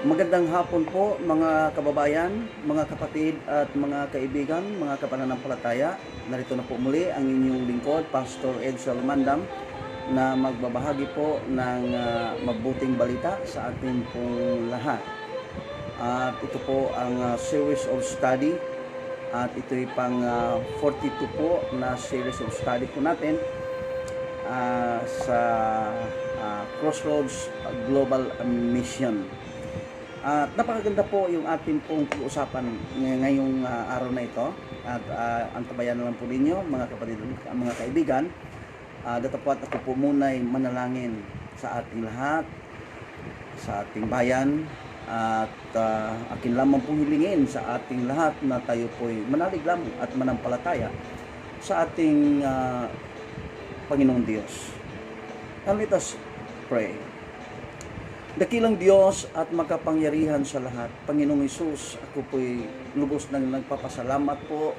Magandang hapon po mga kababayan, mga kapatid at mga kaibigan, mga kapananampalataya. Narito na po muli ang inyong lingkod, Pastor Ed Salmandam, na magbabahagi po ng mabuting balita sa ating pong lahat. At ito po ang series of study at ito'y pang 42 po na series of study po natin sa Crossroads Global Mission. At napakaganda po yung ating pong pag-uusapan ngayong araw na ito. At antabayan na lang po ninyo mga kapatid, mga kaibigan. Datapwat ako po muna'y manalangin sa ating lahat, sa ating bayan. At akin lamang pong hilingin sa ating lahat na tayo po'y manalig lamang at manampalataya sa ating Panginoong Diyos. And let us pray. Dakilang Diyos at makapangyarihan sa lahat, Panginoong Hesus, ako po'y lubos nang nagpapasalamat po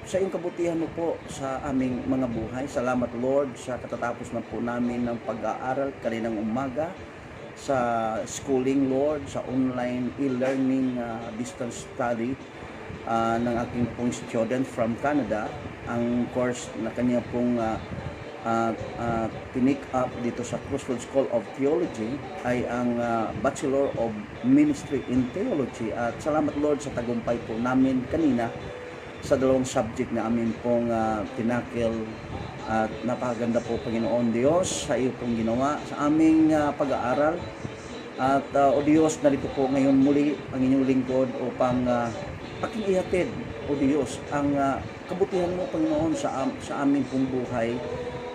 sa iyong kabutihan mo po sa aming mga buhay. Salamat Lord sa katatapos na po namin ng pag-aaral kaninang umaga sa schooling Lord, sa online e-learning distance study ng aking pong student from Canada. Ang course na kanya pong tinick up dito sa Crossroads School of Theology ay ang Bachelor of Ministry in Theology. At salamat Lord sa tagumpay po namin kanina sa dalawang subject na amin pong tinakil. At napakaganda po Panginoon Diyos sa iyo pong ginawa sa aming pag-aaral. At o Diyos, narito po ngayon muli ang inyong lingkod upang aking ihatid, o Diyos, ang kabutihan mo Panginoon sa aming pong buhay.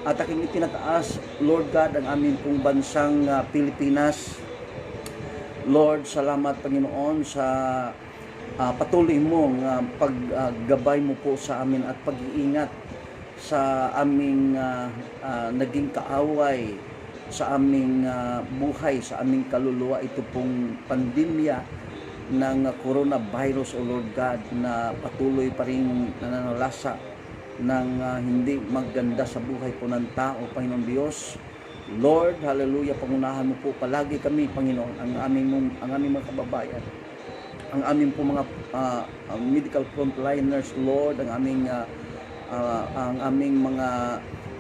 At aking itinataas, Lord God, ang aming pong bansang Pilipinas. Lord, salamat Panginoon sa patuloy mong paggabay mo po sa amin at pag-iingat sa aming naging kaaway, sa aming buhay, sa aming kaluluwa. Ito pong pandemya ng coronavirus, O Lord God, na patuloy pa rin nananalasa ng hindi maganda sa buhay po ng tao, Panginoon Diyos. Lord, hallelujah, pangunahan mo po palagi kami, Panginoon, ang aming mga kababayan, ang aming po mga medical frontliners, Lord, ang aming mga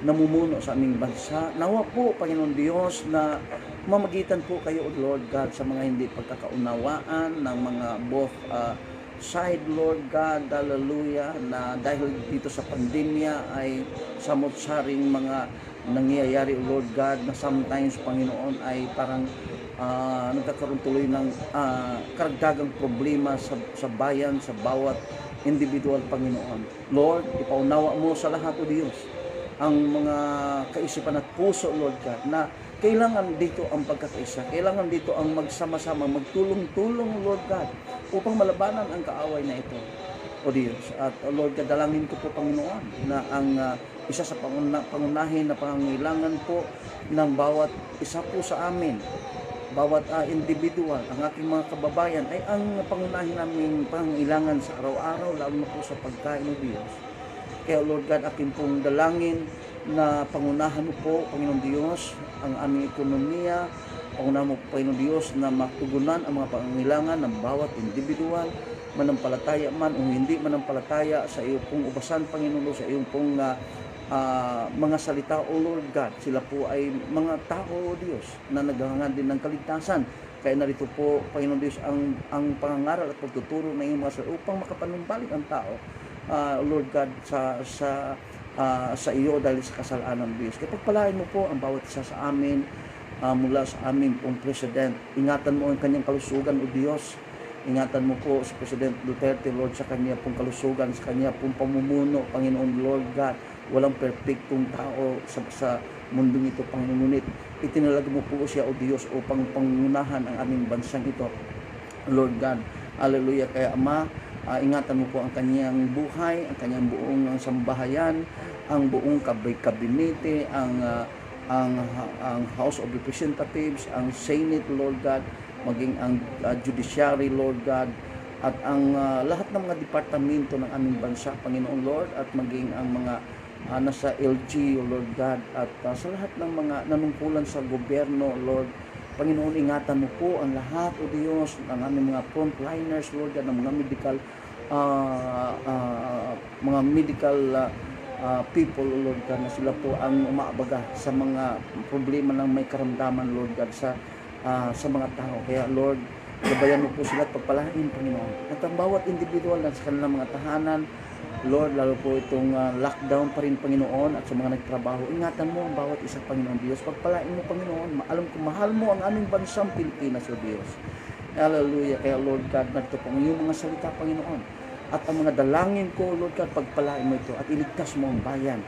namumuno sa aming bansa. Nawa po, Panginoon Diyos, na mamagitan po kayo, Lord God, sa mga hindi pagkakaunawaan ng mga both side, Lord God, hallelujah, na dahil dito sa pandemya ay samot-saring mga nangyayari, Lord God, na sometimes, Panginoon, ay parang nagkakaroon tuloy ng karagdagang problema sa bayan, sa bawat individual, Panginoon. Lord, ipaunawa mo sa lahat, O Diyos, ang mga kaisipan at puso, Lord God, na kailangan dito ang pagkakaisa, kailangan dito ang magsama-sama, magtulong-tulong, Lord God, upang malabanan ang kaaway na ito, O Diyos. At Lord God, dalangin ko po, Panginoon, na ang isa sa pangunahin na pangangailangan po ng bawat isa po sa amin, bawat individual, ang aking mga kababayan, ay ang pangunahin naming pangangailangan sa araw-araw, lalo na po sa pagkain, O Diyos. Kaya Lord God, aking pong dalangin na pangunahan mo po, Panginoon Diyos, ang aming ekonomiya. Pangunahan mo po, Panginoon Diyos, na matugunan ang mga pangangailangan ng bawat individual, manampalataya man o hindi manampalataya sa iyong pong ubasan, Panginoon, sa iyong pong mga salita, O Lord God. Sila po ay mga tao, O Diyos, na naghahangad din ng kaligtasan. Kaya narito po, Panginoon Diyos, ang pangangaral at pagtuturo ng iyong mga salita upang makapanumbalik ang tao, Lord God, sa iyo dahil sa kasalanan ng Diyos. Kaya pagpalain mo po ang bawat isa sa amin, mula sa aming pong President. Ingatan mo ang kanyang kalusugan, O Diyos. Ingatan mo po si President Duterte, Lord, sa kanya pong kalusugan, sa kanya pong pamumuno, Panginoon, Lord God. Walang perfectong tao sa mundong ito, Panginoon. Itinalag mo po siya, O Diyos, upang pangunahan ang aming bansang ito, Lord God. Hallelujah. Kaya Ama, ingatan mo po ang kanyang buhay, ang kanyang buong sambahayan, ang buong kabinete, ang House of Representatives, ang Senate, Lord God, maging ang Judiciary, Lord God, at ang lahat ng mga departamento ng aming bansa, Panginoon Lord, at maging ang mga nasa LG, Lord God, at sa lahat ng mga nanungkulan sa gobyerno, Lord, Panginoon, ingatan mo po ang lahat, O Diyos, ng aming mga frontliners, Lord God, ng mga medical people, O Lord God, na sila po ang umaabaga sa mga problema ng may karamdaman, Lord God, sa mga tao. Kaya, Lord, gabayan mo po sila at pagpalain, Panginoon. At ang bawat individual na sa kanilang mga tahanan, Lord, lalo po itong lockdown pa rin, Panginoon, at sa mga nagtrabaho, ingatan mo ang bawat isa, Panginoon Diyos. Pagpalain mo, Panginoon. Alam ko, mahal mo ang aming bansang Pilipinas, O Diyos. Hallelujah. Kaya, Lord God, nagto po ang iyong mga salita, Panginoon. At ang mga dalangin ko, Lord God, pagpalain mo ito at iligtas mo ang bayan,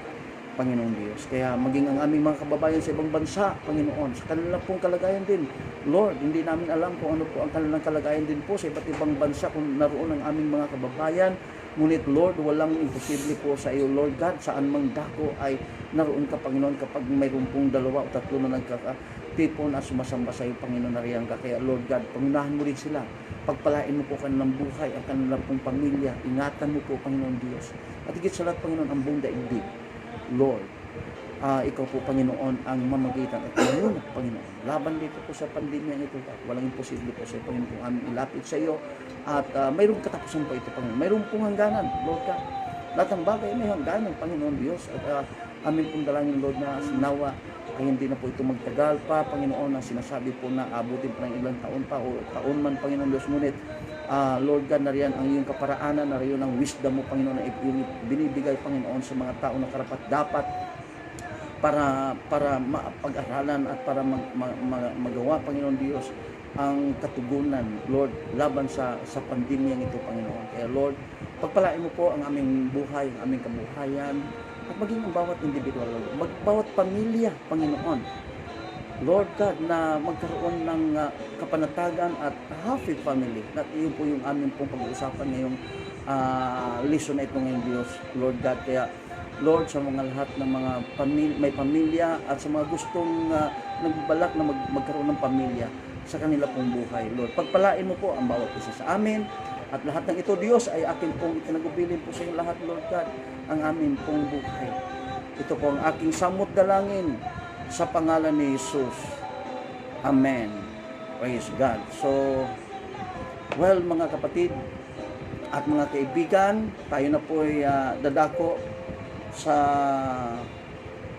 Panginoon Diyos. Kaya maging ang aming mga kababayan sa ibang bansa, Panginoon, sa kanila pong kalagayan din. Lord, hindi namin alam kung ano po ang kanilang kalagayan din po sa iba't ibang bansa kung naroon ang aming mga kababayan. Ngunit, Lord, walang imposible po sa iyo, Lord God. Saan mang dako ay naroon ka, Panginoon, kapag mayroon pong 2 o 3 na nagkakatipon at sumasamba sa iyo, Panginoon, nariyan ka. Kaya, Lord God, pangunahan mo rin sila. Pagpalain mo po kanilang buhay, ang kanilang pong pamilya. Ingatan mo po, Panginoon Diyos. At higit sa lahat, Panginoon, ang buong daigdig. Lord, ikaw po, Panginoon, ang mamagitan at ngayon, Panginoon. Laban dito po sa pandemya ito, walang imposible po sa iyo, Panginoon, kung aming ilapit sa iyo. At mayroong katapusan po ito, Panginoon. Mayroong pong hangganan, Lord God. Lahat ng bagay may hangganan, Panginoon Diyos. At amin pong dalangin, Lord, na sinawa ay hindi na po ito magtagal pa, Panginoon, na sinasabi po na abutin pa ng ilang taon pa o taon man, Panginoon Diyos. Ngunit, Lord God, nariyan ang iyong kaparaanan, nariyan ang wisdom mo, Panginoon, na binibigay, Panginoon, sa mga tao na karapat dapat para mapag-aralan at para magawa, Panginoon Diyos, ang katugunan, Lord, laban sa pandemyang ito, Panginoon. Kaya, Lord, pagpalain mo po ang aming buhay, ang aming kabuhayan, at maging ang bawat individual, bawat pamilya, Panginoon. Lord God, na magkaroon ng kapanatagan at happy family. At iyon po yung aming pong pag-uusapan ngayong lesson na ito ngayon, Diyos, Lord God. Kaya, Lord, sa mga lahat ng mga may pamilya at sa mga gustong nagbalak na magkaroon ng pamilya sa kanila pong buhay, Lord, pagpalain mo po ang bawat isa sa amin. At lahat ng ito, Diyos, ay akin pong itinagubilin po sa inyo lahat, Lord God, ang amin pong buhay. Ito po ang aking samot dalangin sa pangalan ni Jesus. Amen. Praise God. So, well, mga kapatid at mga kaibigan, tayo na po ay dadako sa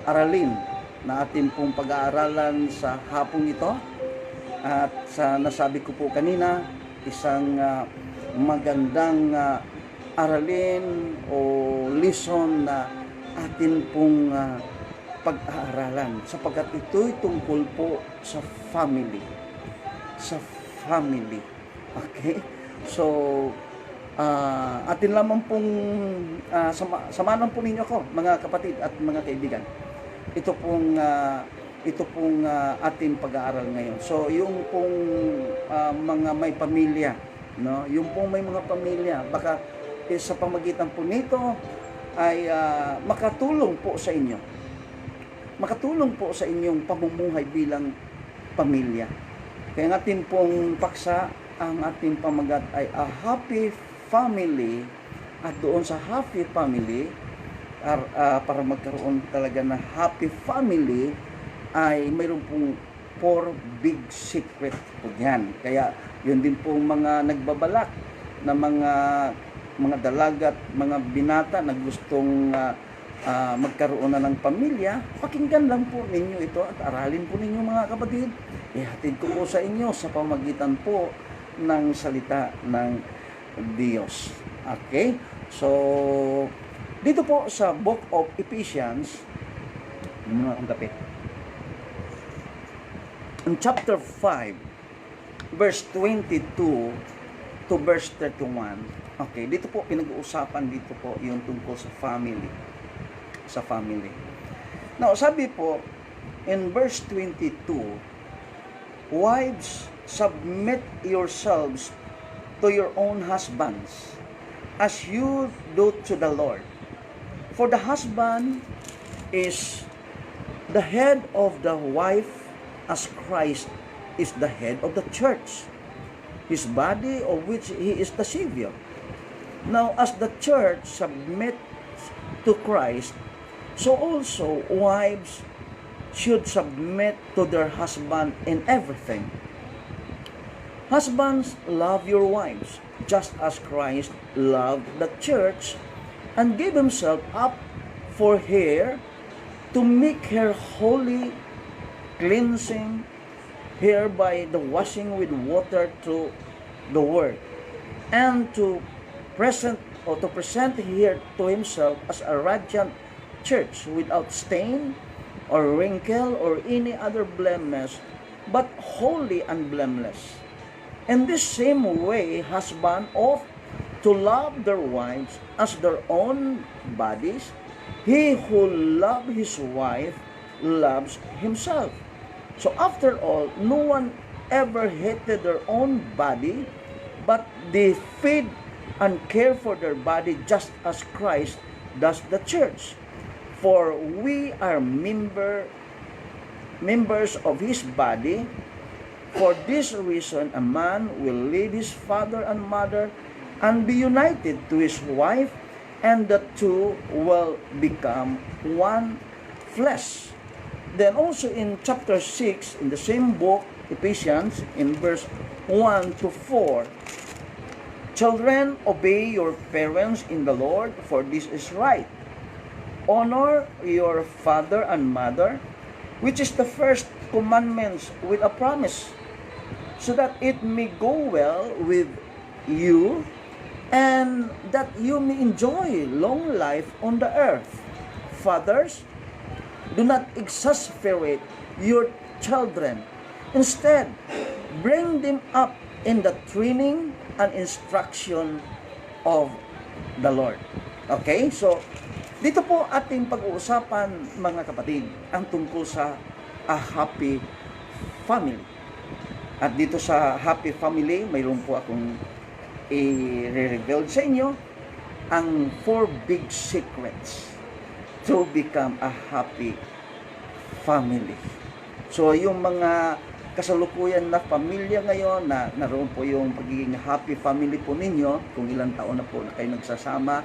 aralin na ating pong pag-aaralan sa hapong ito. At sa nasabi ko po kanina, isang magandang aralin o lesson na atin pong pag-aaralan, sapagkat ito'y tungkol po sa family. Sa family. Okay? So, atin lamang pong samahan po ninyo ko, mga kapatid at mga kaibigan. Ito pong ating pag-aaral ngayon. So, yung pong mga may pamilya, no? Yung pong may mga pamilya, baka sa pamagitan po nito ay makatulong po sa inyo. Makatulong po sa inyong pamumuhay bilang pamilya. Kaya ang ating pong paksa, ang ating pamagat ay a happy family. At doon sa happy family, para magkaroon talaga na happy family, ay mayroon pong 4 big secret po yan. Kaya yun din pong mga nagbabalak na mga dalagat, mga binata na gustong magkaroon na ng pamilya, pakinggan lang po ninyo ito at aralin po ninyo, mga kapatid. Ihatid ko po sa inyo sa pamagitan po ng salita ng Diyos. Okay? So, dito po sa Book of Ephesians, muna akong kapit. In chapter 5, verse 22 to verse 31. Okay, dito po pinag-uusapan dito po yung tungkol sa family. Sa family. Now, sabi po in verse 22, wives, submit yourselves to your own husbands as you do to the Lord. For the husband is the head of the wife, as Christ is the head of the church, his body, of which he is the Savior. Now, as the church submits to Christ, so also wives should submit to their husband in everything. Husbands, love your wives, just as Christ loved the church and gave himself up for her to make her holy, cleansing her by the washing with water through the word, and to present her to himself as a radiant church without stain or wrinkle or any other blemish, but holy and blameless. In this same way, husbands ought to love their wives as their own bodies. He who loves his wife loves himself. So after all, no one ever hated their own body, but they feed and care for their body just as Christ does the church. For we are members of his body. For this reason, a man will leave his father and mother and be united to his wife, and the two will become one flesh. Then also in chapter 6, in the same book, Ephesians, in verse 1 to 4, children, obey your parents in the Lord, for this is right. Honor your father and mother, which is the first commandments with a promise, so that it may go well with you and that you may enjoy long life on the earth. Fathers, do not exasperate your children. Instead, bring them up in the training and instruction of the Lord. Okay? So, dito po ating pag-uusapan, mga kapatid, ang tungkol sa a happy family. At dito sa happy family, mayroon po akong i-reveal sa inyo ang 4 big secrets to become a happy family. So, yung mga kasalukuyan na pamilya ngayon na naroon po yung pagiging happy family po ninyo, kung ilang taon na po na kayo nagsasama,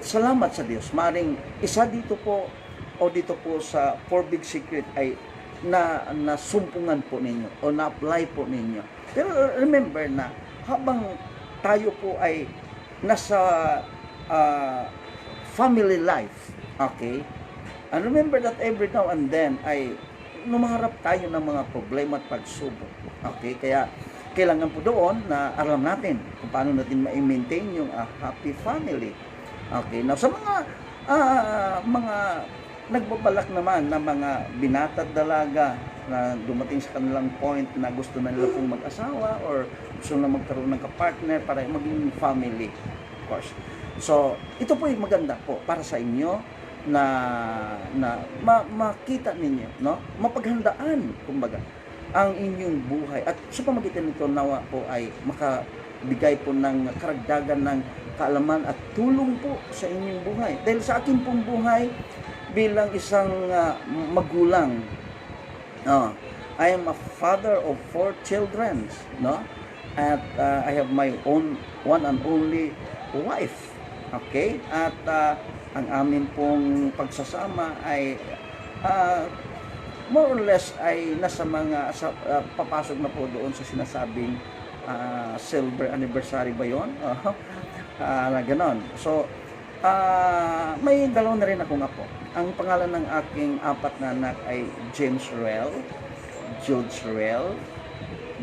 salamat sa Diyos. Maring isa dito po o dito po sa 4 big secret ay nasumpungan po ninyo o na-apply po ninyo. Pero remember na habang tayo po ay nasa family life, okay? And remember that every now and then ay numaharap tayo ng mga problema at pagsubok. Okay? Kaya kailangan po doon na alam natin kung paano natin ma-maintain yung happy family. Okay? Now, sa mga nagbabalak naman na mga binata at dalaga na dumating sa kanilang point na gusto na nila pong mag-asawa or gusto na magkaroon ng kapartner para maging family, of course. So, ito po yung maganda po para sa inyo na makita ninyo, no? Mapaghandaan, kumbaga, ang inyong buhay. At sa pamagitan nito, nawa po ay makabigay po ng karagdagan ng kaalaman at tulong po sa inyong buhay. Dahil sa akin pong buhay, bilang isang magulang, I am a father of 4 children, no? At I have my own one and only wife. Okay? At ang amin pong pagsasama ay more or less ay nasa mga papasok na po doon sa sinasabing silver anniversary ba yun? Na ganon. So, may dalawa na rin akong apo. Ang pangalan ng aking 4 na anak ay James Rel, Jude Rel,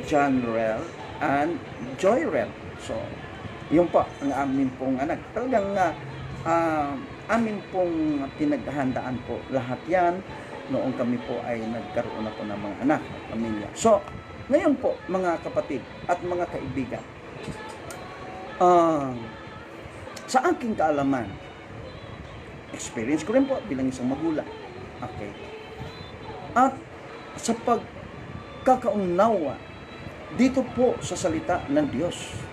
John Rel, and Joy Rel. So, yun po ang amin pong anak. Talagang amin pong pinaghahandaan po lahat yan noong kami po ay nagkaroon na po ng mga anak at pamilya. So, ngayon po mga kapatid at mga kaibigan, sa aking kaalaman, experience ko rin po bilang isang magulang. Okay. At sa pagkakaunawa dito po sa salita ng Diyos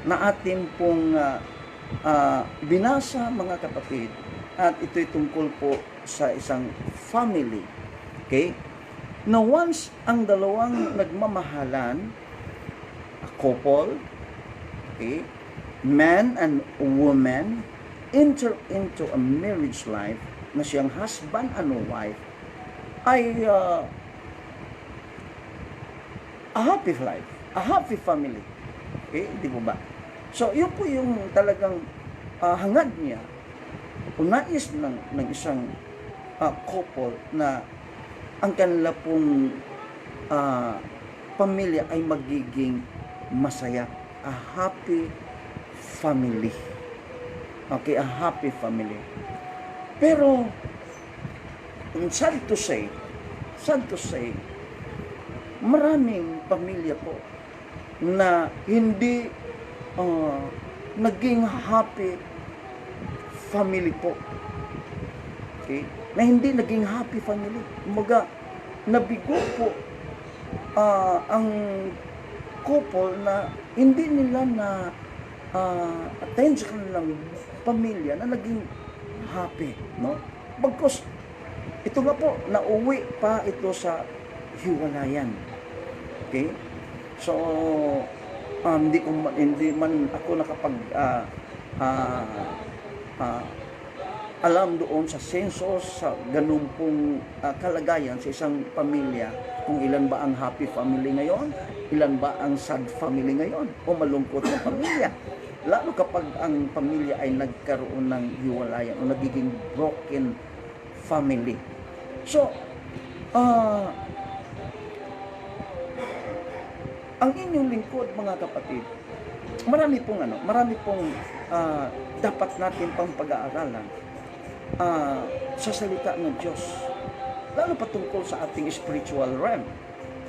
na atin pong binasa, mga kapatid, at ito'y tungkol po sa isang family. Okay? Na once ang dalawang nagmamahalan, a couple, okay, man and woman, enter into a marriage life na siyang husband and wife, ay a happy life, a happy family. Okay, di po ba? So, yun po yung talagang hangad niya o nais ng isang couple na ang kanila pong pamilya ay magiging masaya. A happy family. Okay, a happy family. Pero, sad to say, maraming pamilya po na hindi naging happy family po. Okay? Na hindi naging happy family. Kumaga, nabigo po ang couple na hindi nila na attend sa kanilang pamilya na naging happy, no? Bagkus, ito nga po, nauwi pa ito sa hiwalayan. Okay? So, hindi man ako nakapag alam doon sa census, sa ganun pong kalagayan sa isang pamilya, kung ilan ba ang happy family ngayon, ilan ba ang sad family ngayon, o malungkot na pamilya. Lalo kapag ang pamilya ay nagkaroon ng hiwalayan o nagiging broken family. So, ang inyong lingkod, mga kapatid, marami pong dapat natin pang pag-aaralan sa salita ng Diyos, lalo patungkol sa ating spiritual realm.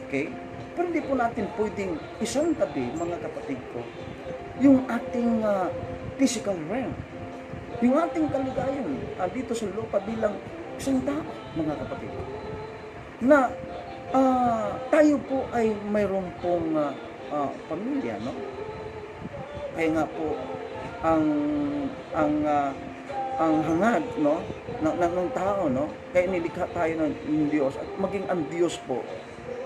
Okay? Pero hindi po natin pwedeng isang tabi, mga kapatid ko, yung ating physical realm, yung ating kaligayan dito sa lupa bilang isang tao, mga kapatid, na tayo po ay mayroon pong pamilya, no? Kaya nga po ang hangad, no, ng tao, no, kaya nilikha tayo ng Diyos, at maging ang Diyos po,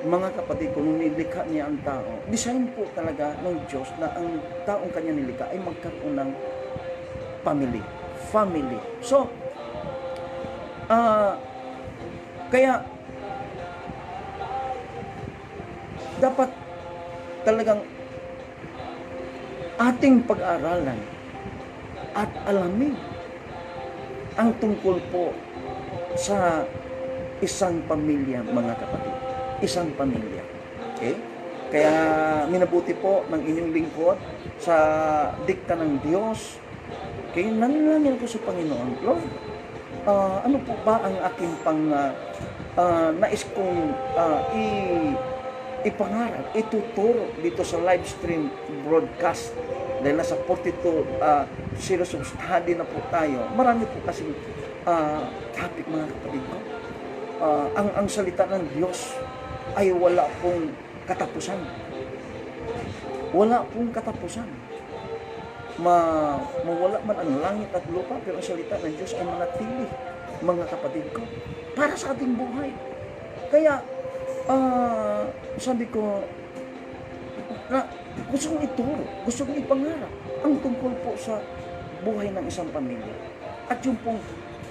mga kapatid ko, nung nilikha niya ang tao, design po talaga ng Diyos na ang taong kanya nilikha ay magkaroon ng family. So, kaya dapat talagang ating pag-aralan at alamin ang tungkol po sa isang pamilya, mga kapatid. Isang pamilya. Okay? Kaya minabuti po ng inyong lingkod sa dikta ng Diyos. Okay? Nanalangin ko sa Panginoon, Lord, ano po ba ang aking nais kong ipangarap, ituturo dito sa live stream broadcast, dahil nasa 42 series of study na po tayo. Marami po kasi topic, mga kapatid ko. Ang salita ng Diyos ay wala pong katapusan. Wala pong katapusan. Mawala man ang langit at lupa, pero ang salita ng Diyos ay manatili, mga kapatid ko, para sa ating buhay. Kaya sabi ko na gusto kong ituro, gusto kong ipangarap ang tungkol po sa buhay ng isang pamilya at yung pong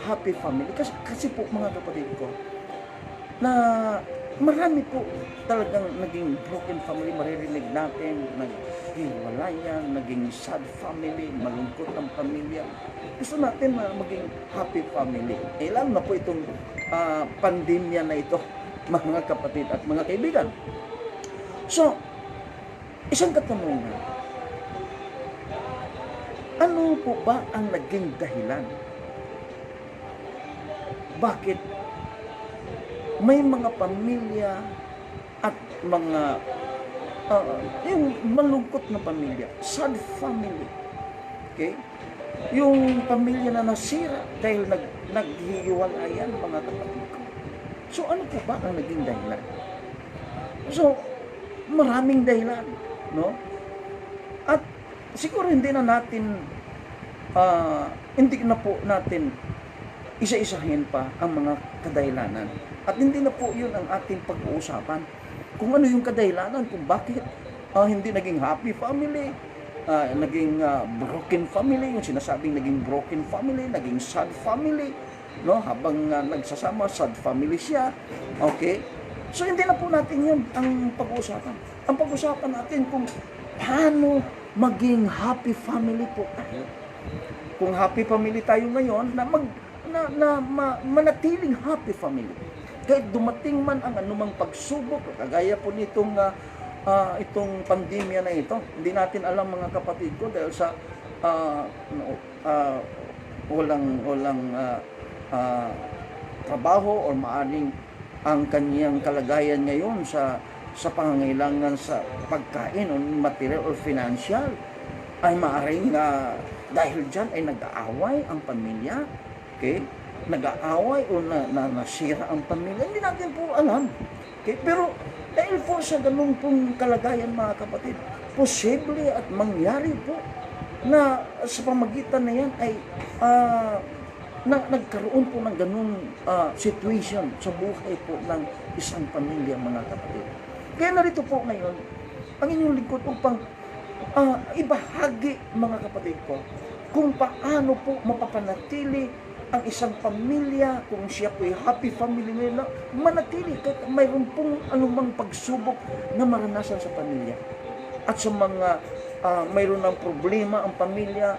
happy family. Kasi po, mga kapatid ko, na marami po talagang naging broken family, maririnig natin, naghiwalayan, naging sad family, malungkot ang pamilya. Gusto natin na maging happy family. Lalo na po itong pandemya na ito, mga kapatid at mga kaibigan. So, isang katanungan, ano po ba ang naging dahilan? Bakit may mga pamilya at mga yung malungkot na pamilya, sad family, okay? Yung pamilya na nasira dahil naghihiwalayan, mga kapatid ko. So, ano po ba ang naging dahilan? So, maraming dahilan, no? At siguro hindi na po natin isa-isahin pa ang mga kadahilanan. At hindi na po yun ang ating pag-uusapan. Kung ano yung kadahilanan, kung bakit hindi naging happy family, naging broken family, yung sinasabing naging broken family, naging sad family, no? Habang nagsasama, sad family siya. Okay? So hindi na po natin 'yan ang pag-uusapan. Ang pag-uusapan natin kung paano maging happy family po tayo. Kung happy family tayo ngayon, manatiling happy family. Kahit dumating man ang anumang pagsubok, kagaya po nitong itong pandemya na ito, hindi natin alam mga kapatid ko dahil sa walang trabaho or maaring ang kanyang kalagayan ngayon sa pangangailangan sa pagkain o material or financial ay maaring dahil dyan ay nag-aaway ang pamilya, okay? Nag-aaway o nasira ang pamilya, hindi natin po alam, okay? Pero dahil po sa ganung pong kalagayan mga kapatid, posible at mangyari po na sa pamagitan na yan ay nagkaroon po ng ganung situation sa buhay po ng isang pamilya mga kapatid. Kaya narito po ngayon ang inyong lingkod upang ibahagi mga kapatid ko kung paano po mapapanatili ang isang pamilya, kung siya po ay happy family nila, manatili kahit mayroon pong anumang pagsubok na maranasan sa pamilya. At sa mga mayroon ng problema ang pamilya,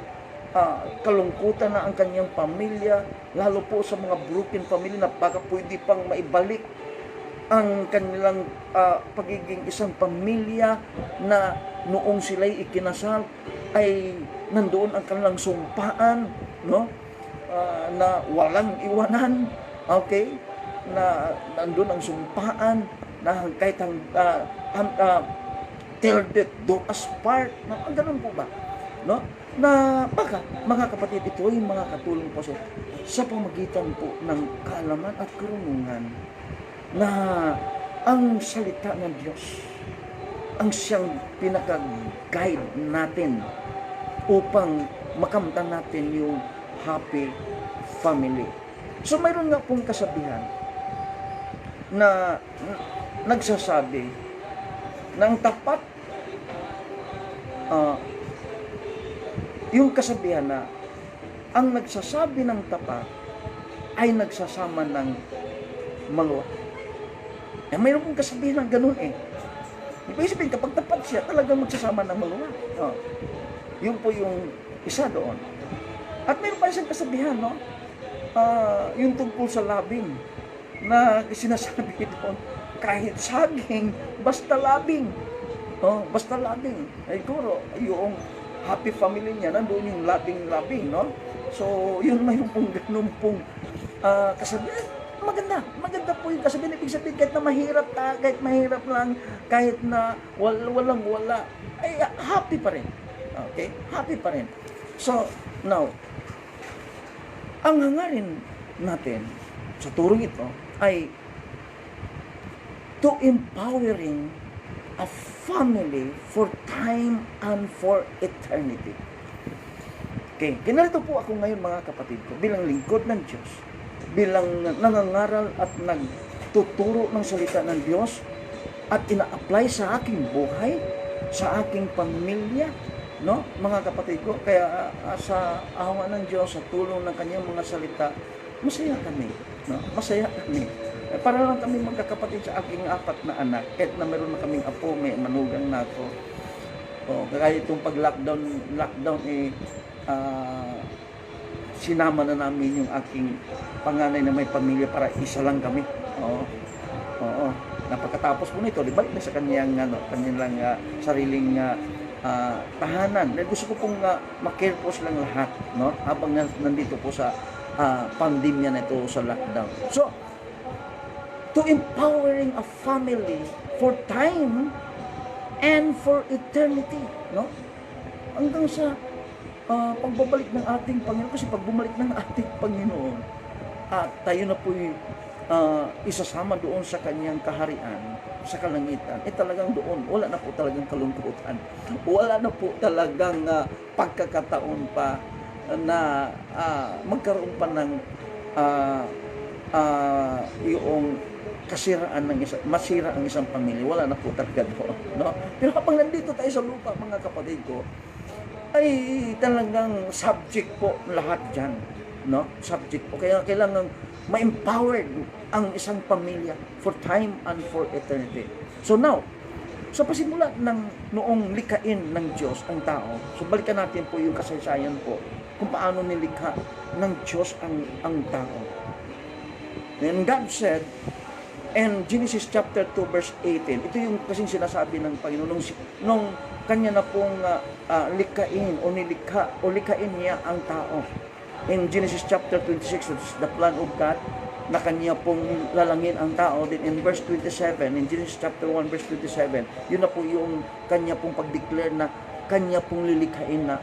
kalungkutan na ang kanyang pamilya, lalo po sa mga broken family na baka pwede pang maibalik ang kanilang pagiging isang pamilya na noong sila'y ikinasal ay nandoon ang kanilang sumpaan, no? Na walang iwanan, okay? Na nandoon ang sumpaan na kahit till death do us part, na ganun po ba, no? Na baka mga kapatid, ito ay mga katulong po sa pamagitan po ng kaalaman at karunungan na ang salita ng Diyos ang siyang pinaka-guide natin upang makamtan natin yung happy family. So mayroon nga pong kasabihan na nagsasabi ng tapat, yung kasabihan na ang nagsasabi ng tapat ay nagsasama ng maluwag. Mayroon pong kasabihan ng ganun eh. Ibig sabihin, kapag tapat siya, talagang magsasama ng maluwag. Yun po yung isa doon. At mayroon pa isang kasabihan, no? Yung tungkol sa labing, na sinasabi doon, kahit saging, basta labing. Basta labing. Ay, siguro, yung happy family niya, nandoon yung labing-labing, no? So, yun mayroon pong ganun pong kasabihan. Maganda po yung kasabihan. Ibig sabihin, kahit na mahirap kahit mahirap lang, kahit na walang-wala, ay happy pa rin. Okay? Happy pa rin. So, now, ang hangarin natin sa turong ito ay to empowering a family for time and for eternity. Okay, ganito po ako ngayon mga kapatid ko bilang lingkod ng Diyos, bilang nangangaral at nagtuturo ng salita ng Diyos at ina-apply sa aking buhay, sa aking pamilya, no, mga kapatid ko. Kaya sa awa ng Diyos, sa tulong ng kanyang mga salita, masaya kami, no? Masaya kami. Para lang kami magkakapatid sa aking 4 na anak, kahit na meron na kaming apo, may manugang na ako. Kaya itong lockdown sinama na namin yung aking panganay na may pamilya para isa lang kami. Oo. Napagkatapos po nito, libalik na sa kanyang sariling tahanan. Dahil gusto ko pong ma-care po silang lahat, no? Habang nandito po sa pandemya na ito, sa lockdown. So, to empowering a family for time and for eternity, no? Hanggang sa pagbabalik ng ating Panginoon. Kasi pag bumalik ng ating Panginoon, tayo na po'y isasama doon sa kanyang kaharian, sa kalangitan, talagang doon, wala na po talagang kalungkutan. Wala na po talagang pagkakataon pa na magkaroon pa ng yung kasiraan ng masira ang isang pamilya. Wala na po talaga doon, no? Pero kapag nandito tayo sa lupa, mga kapatid ko, ay talagang subject po lahat dyan. no, subject po. Kaya kailangan ma-empowered ang isang pamilya for time and for eternity. So now, sa pasimula ng noong likain ng Diyos ang tao, so balikan natin po yung kasaysayan po kung paano nilikha ng Diyos ang tao. And God said, and Genesis chapter 2 verse 18, ito yung kasing sinasabi ng Panginoon nung kanya na pong likain o nilikha o likain niya ang tao. In Genesis chapter 26, that's the plan of God, na kanya pong lalangin ang tao. Then in verse 27, in Genesis chapter 1 verse 27, yun na po yung kanya pong pag-declare na kanya pong lilikhain na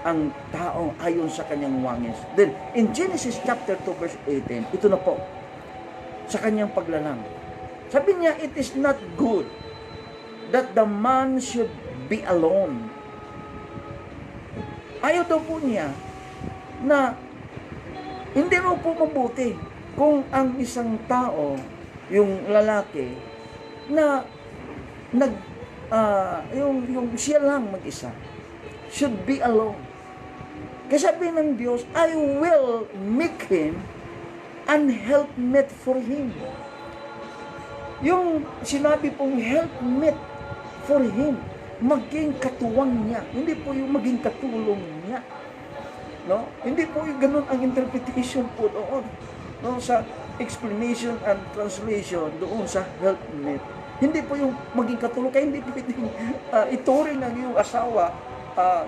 ang tao ayon sa kanyang wangis. Then in Genesis chapter 2 verse 18, ito na po sa kanyang paglalang. Sabi niya, it is not good that the man should be alone. Ayaw daw po niya na hindi raw po mabuti kung ang isang tao, yung lalaki, na yung siya lang mag-isa, should be alone. Kasi sabi ng Diyos, I will make him an helpmate for him. Yung sinabi pong helpmate for him, maging katuwang niya, hindi po yung maging katulong niya. No? Hindi po yung ganun ang interpretation po doon. No, sa explanation and translation doon sa helpmate. Hindi po yung maging katulong, kaya hindi pwedeng ituring ng iyong asawa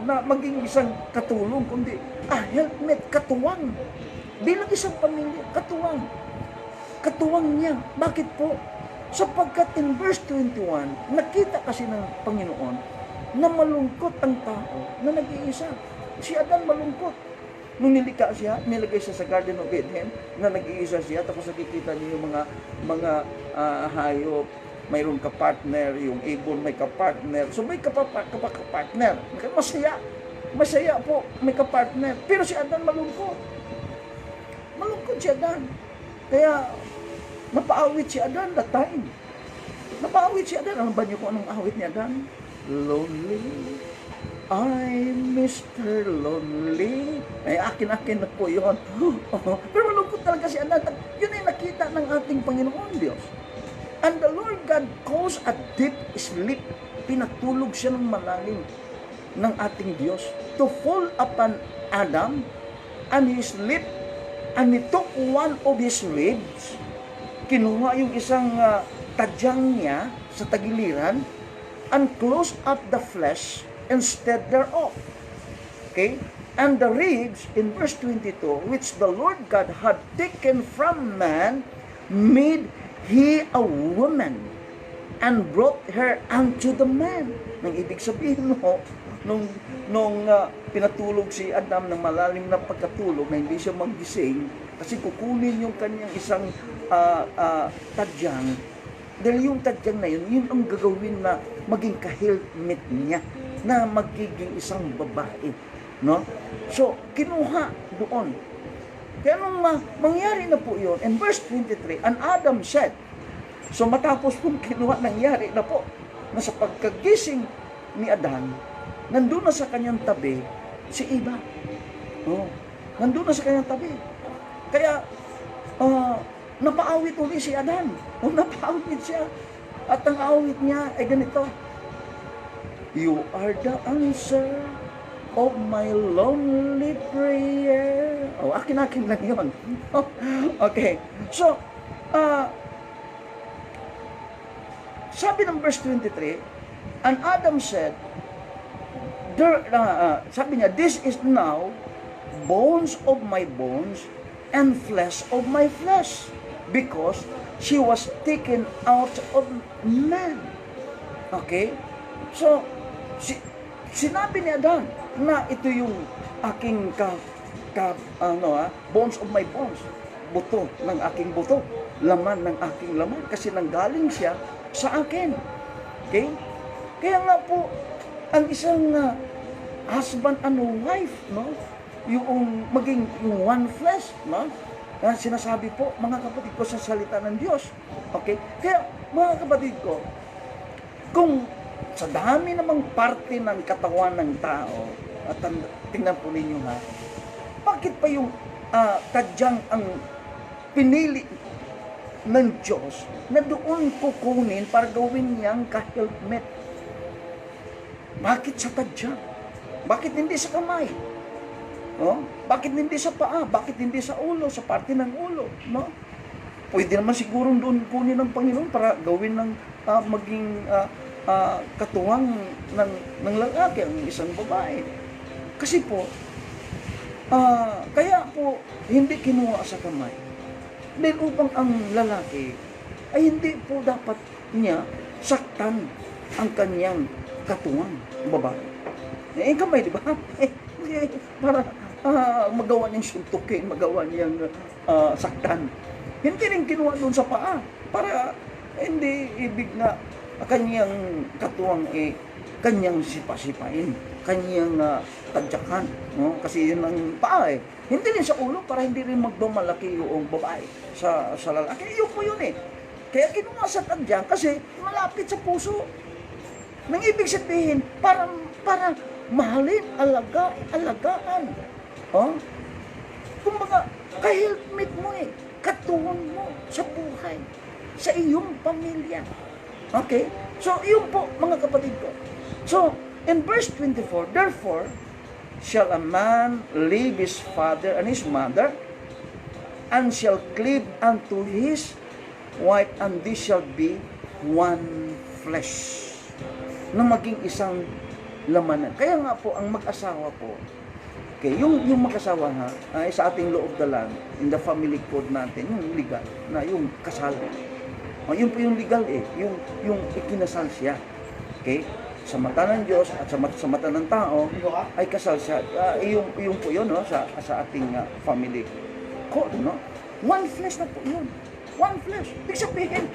na maging isang katulong, kundi helpmate, katuwang. Bilang isang pamilya, katuwang. Katuwang niya. Bakit po? Sapagkat in verse 21, nakita kasi ng Panginoon na malungkot ang tao na nag-iisa. Si Adan malungkot. Nung nilikha siya, nilagay siya sa Garden of Eden, na nag-iisa siya, tapos nakikita niyo yung mga hayop, mayroong kapartner, yung ibon may kapartner, so may kapartner, masaya po, may kapartner, pero si Adan malungkot si Adan, kaya napaawit si Adan that time, alam ba niyo kung anong awit ni Adan? Lonely, I'm Mr. Lonely. Ay, akin na po yun. Pero malungkot talaga si Adan. Yun ay nakita ng ating Panginoon Diyos. And the Lord God caused a deep sleep. Pinatulog siya ng malalim ng ating Diyos to fall upon Adam, and he slept, and he took one of his ribs. Kinuha yung isang tadyang niya sa tagiliran, and closed up the flesh instead thereof. Okay? And the ribs, in verse 22, which the Lord God had taken from man, made he a woman, and brought her unto the man. Nang ibig sabihin mo, nung pinatulog si Adam ng malalim na pagkatulog na hindi siya magising, kasi kukunin yung kanyang isang tadyang, dahil yung tadyang na yun ang gagawin na maging ka-helpmate niya, na magiging isang babae, no? So, kinuha doon. Kaya nung mangyari na po yun, in verse 23, and Adam said, so matapos pong kinuha, nangyari na po, na sa pagkagising ni Adan, nandun na sa kanyang tabi, si Eva. Oh, nandun na sa kanyang tabi. Kaya, napaawit ulit si Adan. Napaawit siya. At ang awit niya ay ganito, You are the answer of my lonely prayer. Oh, akin lang yun. Okay. So, sabi ng verse 23, and Adam said, sabi niya, this is now bones of my bones and flesh of my flesh, because she was taken out of man. Okay? So, sinabi ni Adan na ito yung aking bones of my bones, buto ng aking buto, laman ng aking laman, kasi nanggaling siya sa akin. Okay? Kaya nga po, ang isang husband and wife, no? Yung maging one flesh, no? Sinasabi po, mga kapatid ko, sa salita ng Diyos. Okay? Kaya, mga kapatid ko, kung sa dami namang parte ng katawan ng tao, at tingnan po ninyo ha, bakit pa yung tadyang ang pinili ng Diyos na doon kukunin para gawin niyang ka-helpmate. Bakit sa tadyang? Bakit hindi sa kamay? No? Bakit hindi sa paa? Bakit hindi sa ulo? Sa parte ng ulo? No? Pwede naman siguro doon kunin ng Panginoon para gawin ng maging katuwang ng lalaki ang isang babae. Kasi po, kaya po hindi kinuha sa kamay. Dahil upang ang lalaki ay hindi po dapat niya saktan ang kanyang katuwang babae. Kamay, di ba? Para magawa niyang suntukin, magawa niyang saktan. Hindi rin kinuha doon sa paa para hindi ibig na kanyang katuwang kanyang sipa-sipain, kanyang tadyakan, no? Kasi yun ang paa eh. Hindi rin sa ulo para hindi rin magdumalaki yung babae sa lalaki. Yun po yun eh. Kaya kinuha sa tadyan kasi malapit sa puso. Nang ibig sabihin, para mahalin, alagaan. Oh? Kumbaga, ka-helpmate mo eh. Katuwang mo sa buhay, sa iyong pamilya. Okay? So, yun po, mga kapatid ko. So, in verse 24, therefore, shall a man leave his father and his mother, and shall cleave unto his wife, and they shall be one flesh. Na maging isang lamanan. Kaya nga po, ang mag-asawa po, okay, yung mag-asawa ha, ay sa ating loob da lang, in the family code natin, yung legal, na yung kasal. Yun po yung legal eh, yung ikinasal siya. Okay? Sa mata ng Diyos at sa mata ng tao, ay kasal siya. Yung po yun, no, sa ating family code, no? One flesh na po yun. One flesh. Ibig sabihin,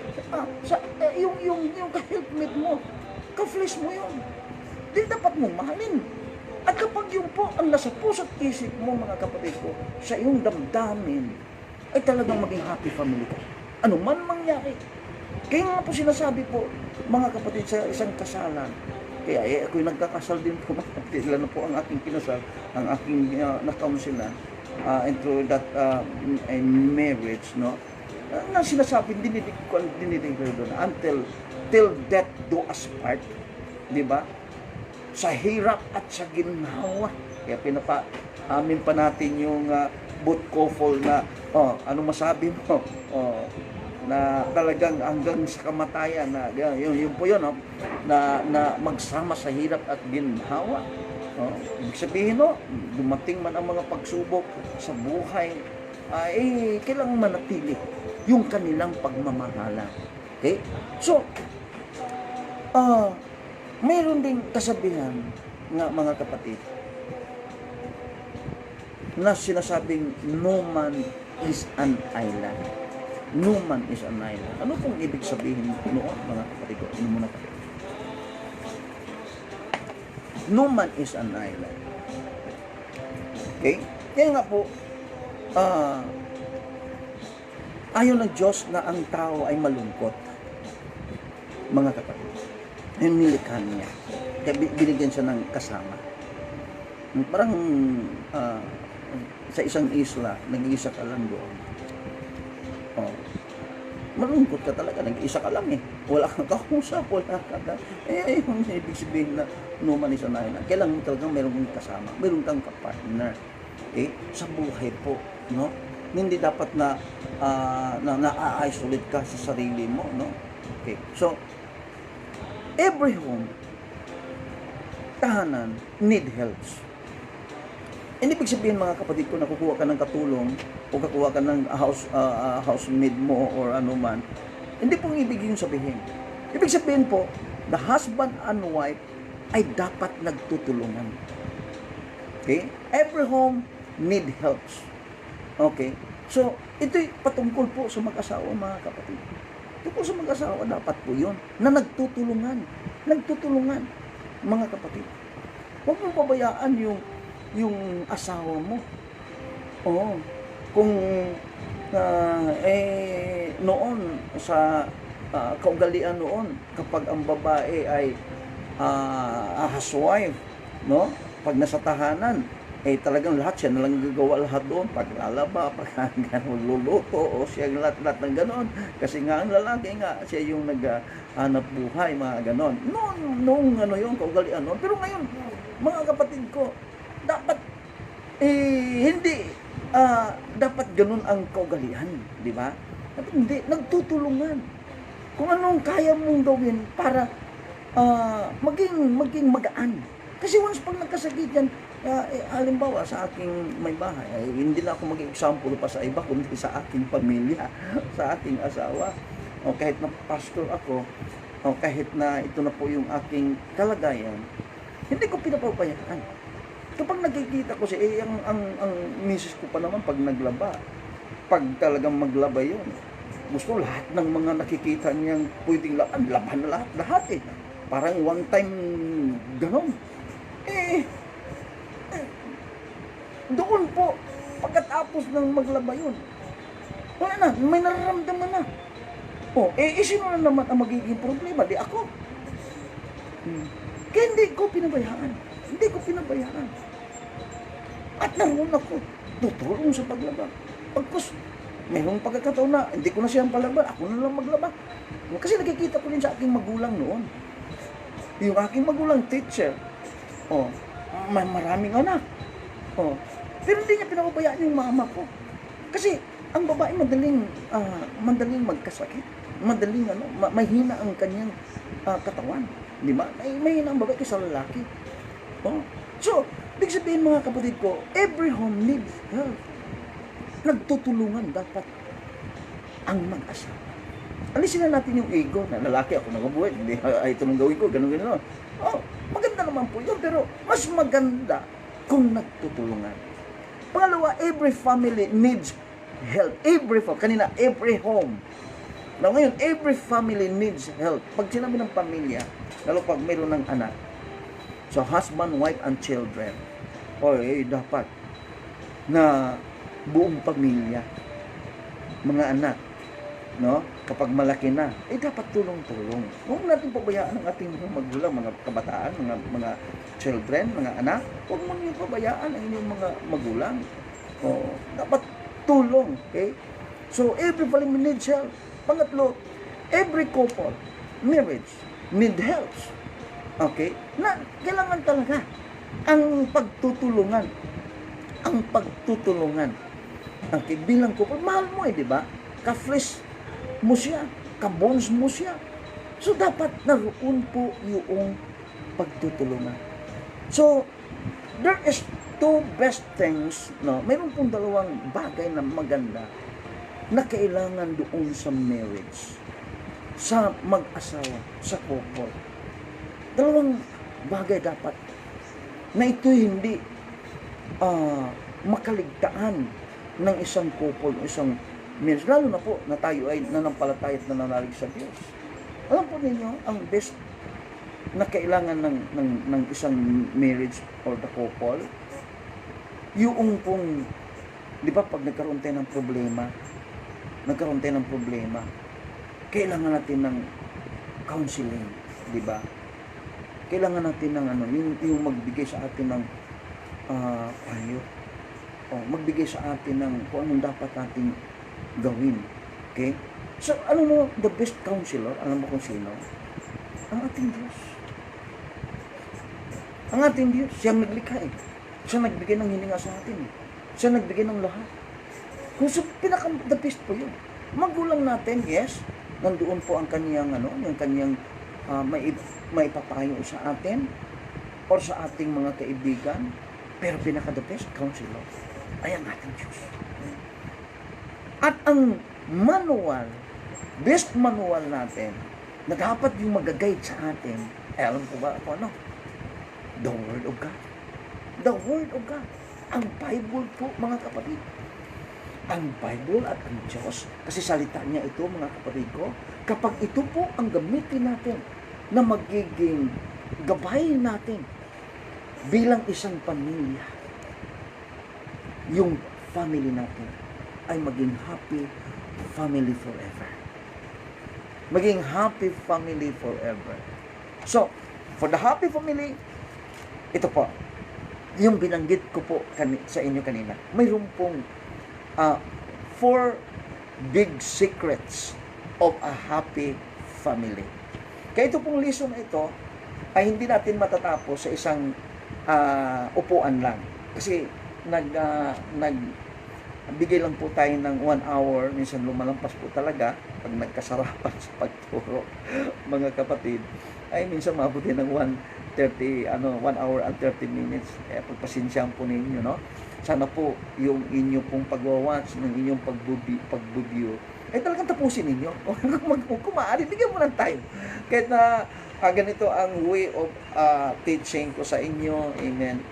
yung ka-helpmate mo, ka-flesh mo yun. Di dapat mo mahalin. At kapag yun po ang nasa puso't isip mo, mga kapatid ko, sa iyong damdamin, ay talagang maging happy family ka. Ano man mangyari. Kaya nga po sinasabi po, mga kapatid, sa isang kasalan, kaya ako'y nagkakasal din po, mga kapatid, ilan na po ang aking kinasal, ang aking na-counselan, into that marriage, no? Na sinasabi, dinidig ko doon, till death do us part, di ba? Sa hirap at sa ginhawa. Kaya pinapa-amin pa natin yung boot couple na, ano masabi mo? Na talagang hanggang sa kamatayan, na yun po yun, na magsama sa hirap at ginhawa. Ibig sabihin, dumating man ang mga pagsubok sa buhay, ay kailangang manatili yung kanilang pagmamahala. Okay? So, mayroon ding kasabihan nga, mga kapatid, na sinasabing no man is an island. No man is an island. Ano pong ibig sabihin noon, mga kapatid ko? Ano muna kayo? No man is an island. Okay? Kaya nga po, ayaw ng Diyos na ang tao ay malungkot, mga kapatid. Yung nilikha niya. Kaya binigyan siya ng kasama. Parang sa isang isla, nag-iisa ka lang doon. Malungkot ka talaga, nag-iisa ka lang eh. Wala kang kausap, wala kang yung ibig sabihin na no man is an island. Kailangan mo talagang meron kang kasama, meron kang kapartner. Okay? Sa buhay po, no? Hindi dapat na na-isolate ka sa sarili mo, no? Okay. So, every home, tahanan, need helps. Hindi ibig sabihin, mga kapatid ko, na kukuha ka ng katulong o kukuha ka ng housemaid mo or ano man. Hindi pong ibig yung sabihin. Ibig sabihin po, the husband and wife ay dapat nagtutulungan. Okay? Every home need helps. Okay? So, ito'y patungkol po sa mag-asawa, mga kapatid. Tungkol sa mag-asawa, dapat po yun, na nagtutulungan, mga kapatid. Huwag mong pabayaan yung asawa mo. Kung noon, sa kaugalian noon, kapag ang babae ay housewife, no? Pag nasa tahanan, talagang lahat siya na lang gagawa lahat doon, paglalaba, magluluto, o siya lahat ng ganon. Kasi nga ang lalaki nga, siya yung naghanap buhay, mga ganon. Noong ano yung kaugalian noon. Pero ngayon, mga kapatid ko, dapat, hindi, dapat ganon ang kaugalian, di ba? Dapat hindi, nagtutulungan. Kung anong kaya mong gawin para maging magaan. Kasi once pag nagkasakit yan, halimbawa sa aking may bahay, hindi na ako mag-example pa sa iba, kundi sa aking pamilya, sa aking asawa. O kahit na pastor ako, o kahit na ito na po yung aking kalagayan, hindi ko pinapabayaan. Kapag nakikita ko siya, ang misis ko pa naman pag naglaba, pag talagang maglaba yun, gusto lahat ng mga nakikita niyang pwedeng laban na lahat eh. Parang one time ganon. Doon po, pagkatapos ng maglaba yun, wala na, may nararamdaman na. Sino na naman ang magiging problema? Di ako. Kaya hindi ko pinabayaan. At naroon ako, tutulong sa paglaba. Pagkus, mayroong pagkakataon na, hindi ko na siyang palaba, ako na lang maglaba. Kasi nakikita ko rin sa aking magulang noon. Yung aking magulang teacher, may maraming anak. Pero hindi niya pinababayaan yung mama ko. Kasi ang babae madaling magkasakit. Mahina ang kanyang katawan. Di ba? Mahina ang babae kaysa lalaki. So, ibig sabihin mga kapatid ko, every home needs help. Nagtutulungan dapat ang mag-asawa. Alisin na natin yung ego na lalaki ako nakabuhay, hindi ito nang gawin ko, ganun. Maganda naman po yun, pero mas maganda kung nagtutulungan. Pangalawa, every family needs help. Every home. Now ngayon, every family needs help. Pag sinabi ng pamilya, lalo pag mayroon ng anak, so husband, wife, and children, dapat na buong pamilya, mga anak, no? Kapag malaki na, dapat tulong-tulong. Huwag natin pabayaan ang ating magulang, mga kabataan, mga children, mga anak. Huwag mo niyo pabayaan ang inyong mga magulang. Dapat tulong, okay? So, every family needs help. Pangatlo, every couple, marriage, need help. Okay? Na, kailangan talaga ang pagtutulungan. Okay, bilang couple, mahal mo di ba? Ka-flesh mo siya, ka-bones mo siya. So, dapat naroon po yung pagtutulungan. So, there is two best things, no? Mayroon pong dalawang bagay na maganda na kailangan doon sa marriage, sa mag-asawa, sa couple. Dalawang bagay dapat na ito hindi makaligtaan ng isang couple, isang marriage, lalo na po na tayo ay nanampalataya at nananalig sa Diyos. Alam po ninyo, ang best na kailangan ng isang marriage or the couple, yung pong, di ba pag nagkaroon tayo ng problema, kailangan natin ng counseling, di ba? Kailangan natin ng yung magbigay sa atin ng payo. Magbigay sa atin ng kung anong dapat nating gawin. Okay? So, alam mo, the best counselor, alam mo kung sino? Ang ating Diyos. Ang ating Diyos, siyang naglikha eh. Siya nagbigay ng hininga sa atin eh. Siya nagbigay ng lahat. Kung so, the best po yun. Magulang natin, yes, nandoon po ang kanyang, yung kanyang may papayo sa atin or sa ating mga kaibigan, pero the best counselor ay ang ating Diyos. At ang manual, best manual natin, na dapat yung mag-guide sa atin, alam ko ba ako The Word of God. The Word of God. Ang Bible po, mga kapatid. Ang Bible at ang Diyos, kasi salita niya ito, mga kapatid ko, kapag ito po ang gamitin natin na magiging gabay natin bilang isang pamilya, yung family natin ay maging happy family forever. Maging happy family forever. So, for the happy family, ito po, yung binanggit ko po sa inyo kanina, mayroon pong 4 big secrets of a happy family. Kaya ito pong lesson na ito ay hindi natin matatapos sa isang upuan lang. Kasi bigay lang po tayo ng 1 hour, minsan lumalampas po talaga pag nagkasarapan sa pagturo, mga kapatid, ay minsan mabuti ng 1 hour and 30 minutes. Kaya pagpasensyahan po ninyo, no? Sana po yung inyo pong pag-watch, ng inyong pag-view, ay talagang tapusin ninyo. Kung maaari, bigyan mo ng time. Kahit na ganito ang way of teaching ko sa inyo, amen.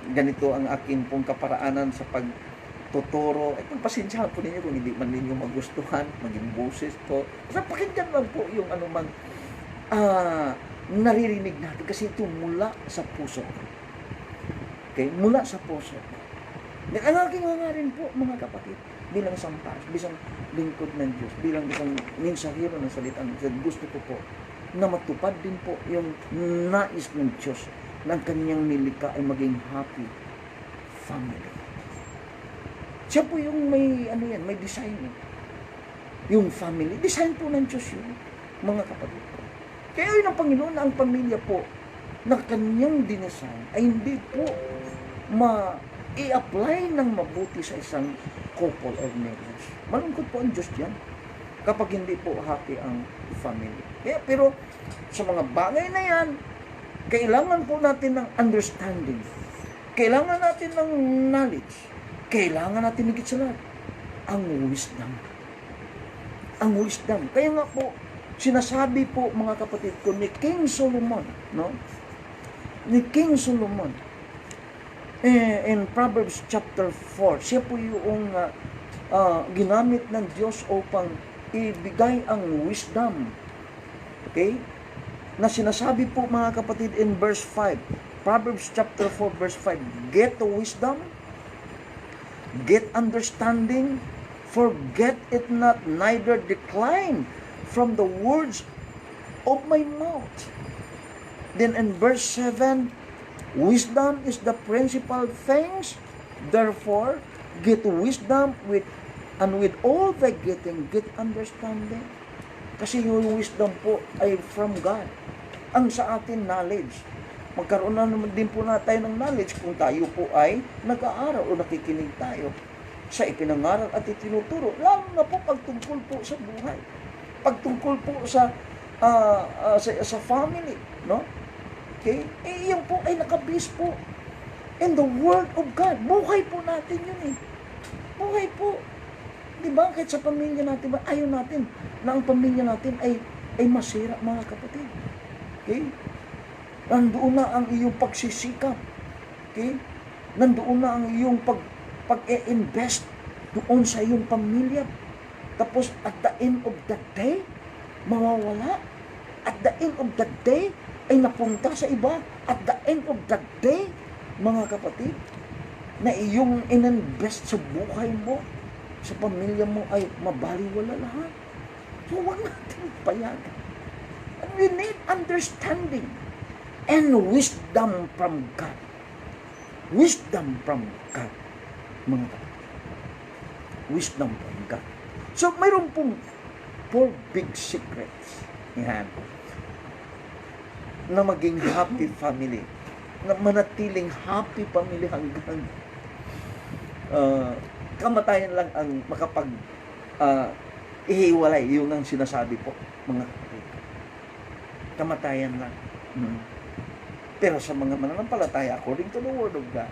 Ganito ang akin pong kaparaanan sa pagtuturo. Ay pagpasensyahan po ninyo kung hindi man ninyo magustuhan, maging boses po. Basta pakinggan lang po yung anumang naririnig natin kasi ito mula sa puso. Okay? Mula sa puso. Ang aking hangarin po, mga kapatid, bilang isang bilang lingkod ng Diyos, bilang isang mensahero ng salitang Diyos, gusto ko po na matupad din po yung nais ng Diyos ng kanyang nilikha ay maging happy family. Siya po yung may may design. Yung family, design po ng Diyos yun, mga kapatid ko. Kaya yun ang Panginoon na ang pamilya po na kanyang dinesign ay hindi po i-apply ng mabuti sa isang couple or marriage. Malungkot po ang Diyos diyan kapag hindi po happy ang family. Kaya, pero sa mga bagay na yan, kailangan po natin ng understanding. Kailangan natin ng knowledge. Kailangan natin higit sa lahat ang wisdom. Ang wisdom. Kaya nga po, sinasabi po mga kapatid ko ni King Solomon, no? Ni King Solomon, in Proverbs chapter 4, siya po yung ginamit ng Diyos upang ibigay ang wisdom. Okay? Na sinasabi po mga kapatid in verse 5, Proverbs chapter 4 verse 5, get the wisdom, get understanding, forget it not, neither decline from the words of my mouth. Then in verse 7, wisdom is the principal things, therefore get wisdom with all thy getting, get understanding. Kasi yung wisdom po ay from God. Ang sa atin knowledge. Magkaroon na naman din po na tayo ng knowledge kung tayo po ay nag-aaral o nakikinig tayo sa ipinangaral at itinuturo. Lalo na po pagtungkol po sa buhay. Pagtungkol po sa family, no? Okay? Iyan po ay nakabase po in the Word of God. Buhay po natin yun Buhay po. Diba? Kahit sa pamilya natin, ayaw natin na ang pamilya natin ay masira, mga kapatid. Okay? Nandoon na ang iyong pagsisikap. Okay? Nandoon na ang iyong pag-e-invest doon sa iyong pamilya. Tapos at the end of the day, mawawala. At the end of the day, ay napunta sa iba. At the end of the day, mga kapatid, na iyong ininvest sa buhay mo, sa pamilya mo ay mabaliwala lahat. So, huwag natin payagan. And we need understanding and wisdom from God. Wisdom from God, mga kapatid. Wisdom from God. So, mayroon pong 4 big secrets. Yan. Na maging happy family. Na manatiling happy family hanggang kamatayan lang ang makapag ihiwalay. Yun ang sinasabi po, mga kapatid. Kamatayan lang. Pero sa mga mananampalataya, according to the Word of God,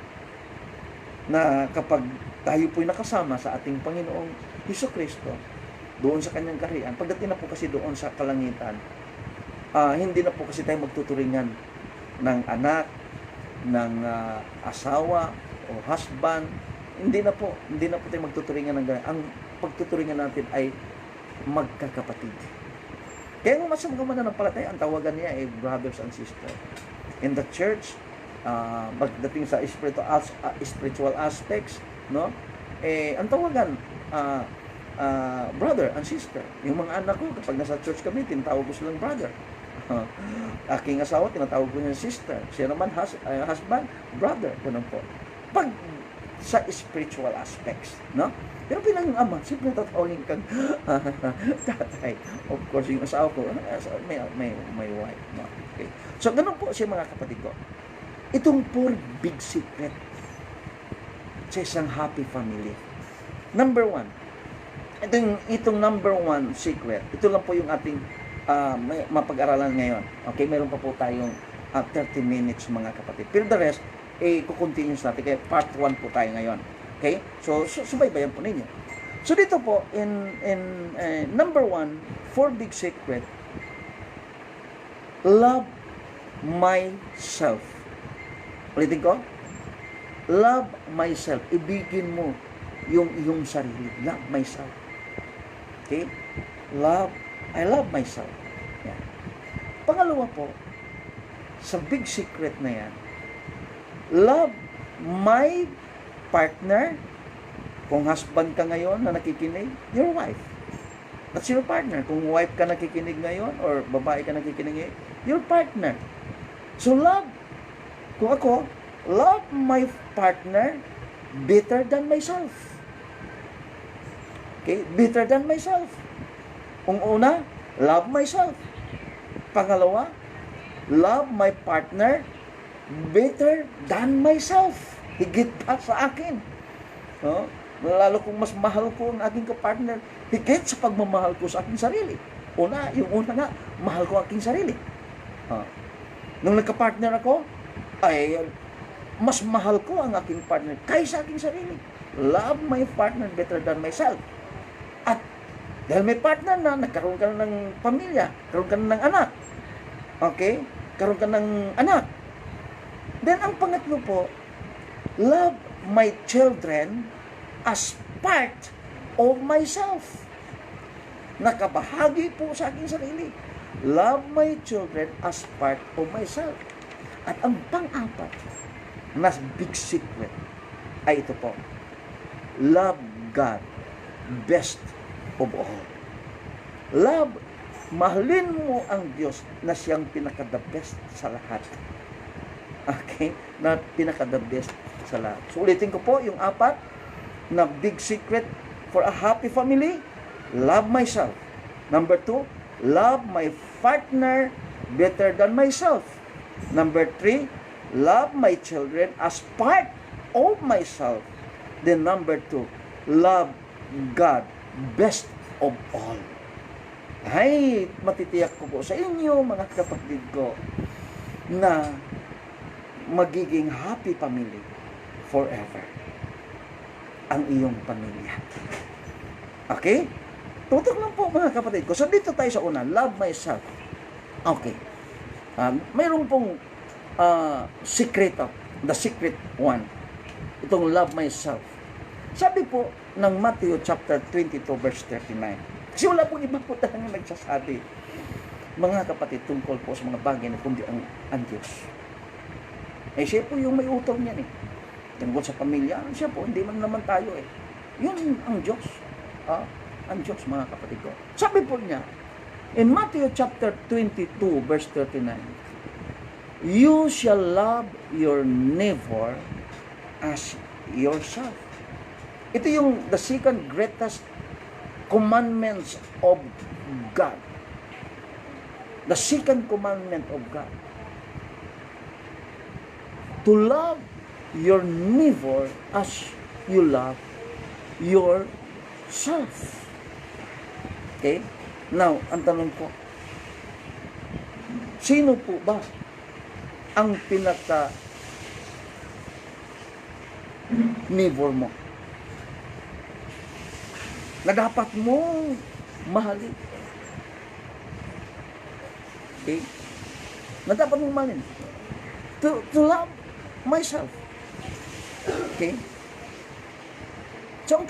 na kapag tayo po'y nakasama sa ating Panginoong Hesukristo, doon sa kanyang kaharian, pagdating na po kasi doon sa kalangitan, hindi na po kasi tayo magtuturingan ng anak, ng asawa o husband. Hindi na po tayo magtuturingan ng ganyan. Ang pagtuturingan natin ay magkakapatid. Kaya kung mas mga mananampalataya, ang tawagan niya ay brothers and sisters. In the church, pagdating sa spiritual aspects, no? Ang tawagan brother and sister. Yung mga anak ko, kapag nasa church kami, tinatawag ko silang brother. Aking asawa, tinatawag ko niya sister. Siya naman, husband, brother. Ganun po. Pag sa spiritual aspects, no? Pero bilang ama, simple tatawagin kang tatay. Of course, yung asawa ko, may wife. No? Okay. So, ganun po siya mga kapatid ko. Itong 4 big secret sa isang happy family. Number 1, itong number 1 secret, ito lang po yung ating mapag-aralan ngayon. Okay, meron pa po tayong 30 minutes mga kapatid. Pero the rest, kukontinuous natin. Kaya part 1 po tayo ngayon. Okay? So subaybayan po ninyo. So dito po, in number 1, 4 big secret, love myself. Ulitin ko, love myself. Ibigin mo yung iyong sarili. Love myself. Okay? I love myself. Yan. Pangalawa po, sa big secret na yan, love my partner. Kung husband ka ngayon na nakikinig, your wife. That's your partner. Kung wife ka nakikinig ngayon, or babae ka nakikinig ngayon, your partner. So love, kung ako, love my partner better than myself. Okay? Better than myself. Kung una, love myself. Pangalawa, love my partner better than myself. Higit pa sa akin. No? Lalo kung mas mahal ko ang aking kapartner, higit sa pagmamahal ko sa aking sarili. Yung una nga, mahal ko aking sarili. Nung nagka-partner ako, ay mas mahal ko ang aking partner kaysa aking sarili. Love my partner better than myself. At dahil may partner na, nagkaroon ka na ng pamilya, karoon ka na ng anak. Okay? Karoon ka ng anak. Then, ang pangatlo po, love my children as part of myself. Nakabahagi po sa aking sarili. Love my children as part of myself. At ang pang-apat, na big secret, ay ito po. Love God best of all. Love, mahalin mo ang Diyos na siyang pinaka-the best sa lahat. Okay? Na pinaka-the best sa lahat. So, ulitin ko po yung 4 na big secret for a happy family. Love myself. Number 2, love my partner better than myself. Number 3, love my children as part of myself. Then number 2, love God best of all. Ay, matitiyak ko po sa inyo mga kapatid ko na magiging happy family forever ang iyong pamilya. Okay? Tutok lang po mga kapatid ko. So dito tayo sa una, love myself. Okay. Mayroon pong secret, the secret one. Itong love myself. Sabi po ng Matthew chapter 22 verse 39. Kasi wala pong iba po talagang nagsasabi, mga kapatid, tungkol po sa mga bagay na kundi ang Diyos. Eh siya po yung may utang niyan eh. Tungkol sa pamilya, siya po, hindi man naman tayo eh. Yun ang Diyos. Ang Diyos, mga kapatid ko. Sabi po niya, in Matthew chapter 22 verse 39, you shall love your neighbor as yourself. Ito yung the second greatest commandments of God. The second commandment of God. To love your neighbor as you love yourself. Okay? Now, ang tanong ko, sino po ba ang pinaka neighbor mo na dapat mo mahalin? Okay? Na dapat mo mahalin. To love myself. Okay? So, ang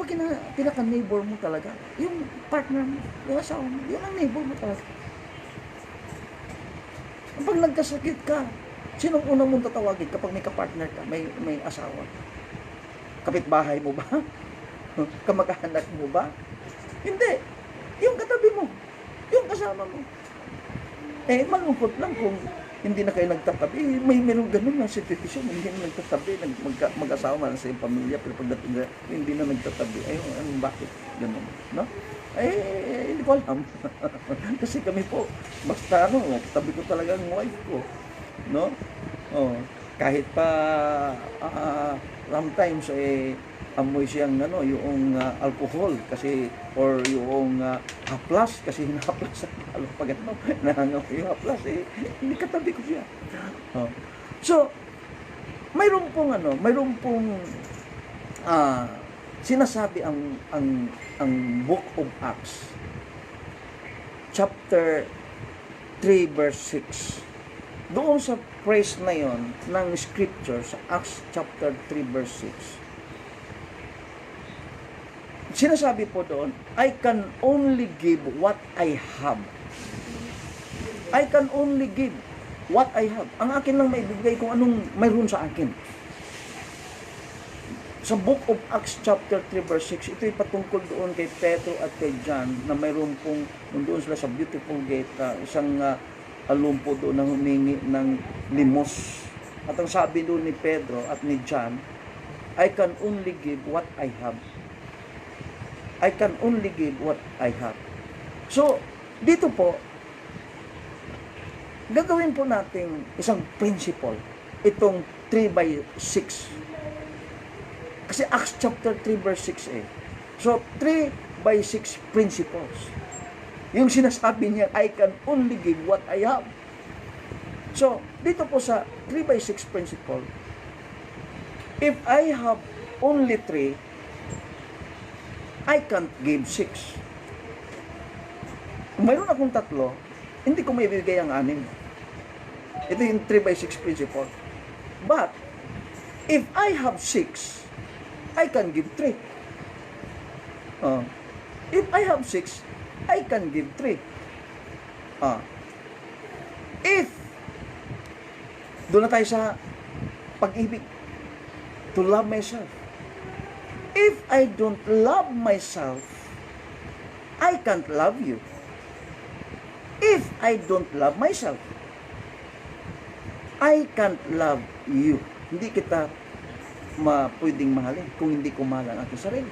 pinaka-neighbor mo talaga, yung partner mo, yung asawa mo, yun ang neighbor mo talaga. Pag nagkasakit ka, sinong unang mong tatawagin kapag may kapartner ka, may asawa? Kapitbahay mo ba? Kamag-anak mo ba? Hindi. Yung katabi mo. Yung kasama mo. Malungkot lang kung hindi na kayo nagtatabi. Meron ganun na situation, hindi na nagtatabi, mag-asawa na sa iyong pamilya, pero pagdating na, hindi na nagtatabi. Bakit ganun? No? Hindi ko alam. Kasi kami po, basta tabi ko talaga ang wife ko. No? Kahit pa sometimes amoy siyang yung alcohol kasi or yung haplas kasi hinahaplas sa pag nangangamoy yung haplas hindi katabi ko siya. So mayroon pong sinasabi ang Book of Acts chapter 3 verse 6 doon sa phrase na yon ng scripture sa Acts chapter 3 verse 6. Sinasabi po doon, I can only give what I have. I can only give what I have. Ang akin lang maibigay kung anong mayroon sa akin. Sa Book of Acts chapter 3 verse 6, ito'y patungkol doon kay Pedro at kay John na mayroon pong doon sila sa beautiful gate, isang alumpo doon na humingi ng limos. At ang sabi doon ni Pedro at ni John, I can only give what I have. I can only give what I have. So, dito po, gagawin po natin isang principle, itong 3 by 6. Kasi Acts chapter 3 verse 6 So, 3 by 6 principles. Yung sinasabi niya, I can only give what I have. So, dito po sa 3 by 6 principle, if I have only 3, I can't give 6. Kung mayroon akong 3, hindi ko maibigay ang 6. Ito yung 3 by 6 principle. But, if I have 6, I can give 3. If I have 6, I can give 3. If, doon na tayo sa pag-ibig, to love myself. If I don't love myself, I can't love you. If I don't love myself, I can't love you. Hindi kita pwedeng mahalin kung hindi ko mahal ang aking sarili.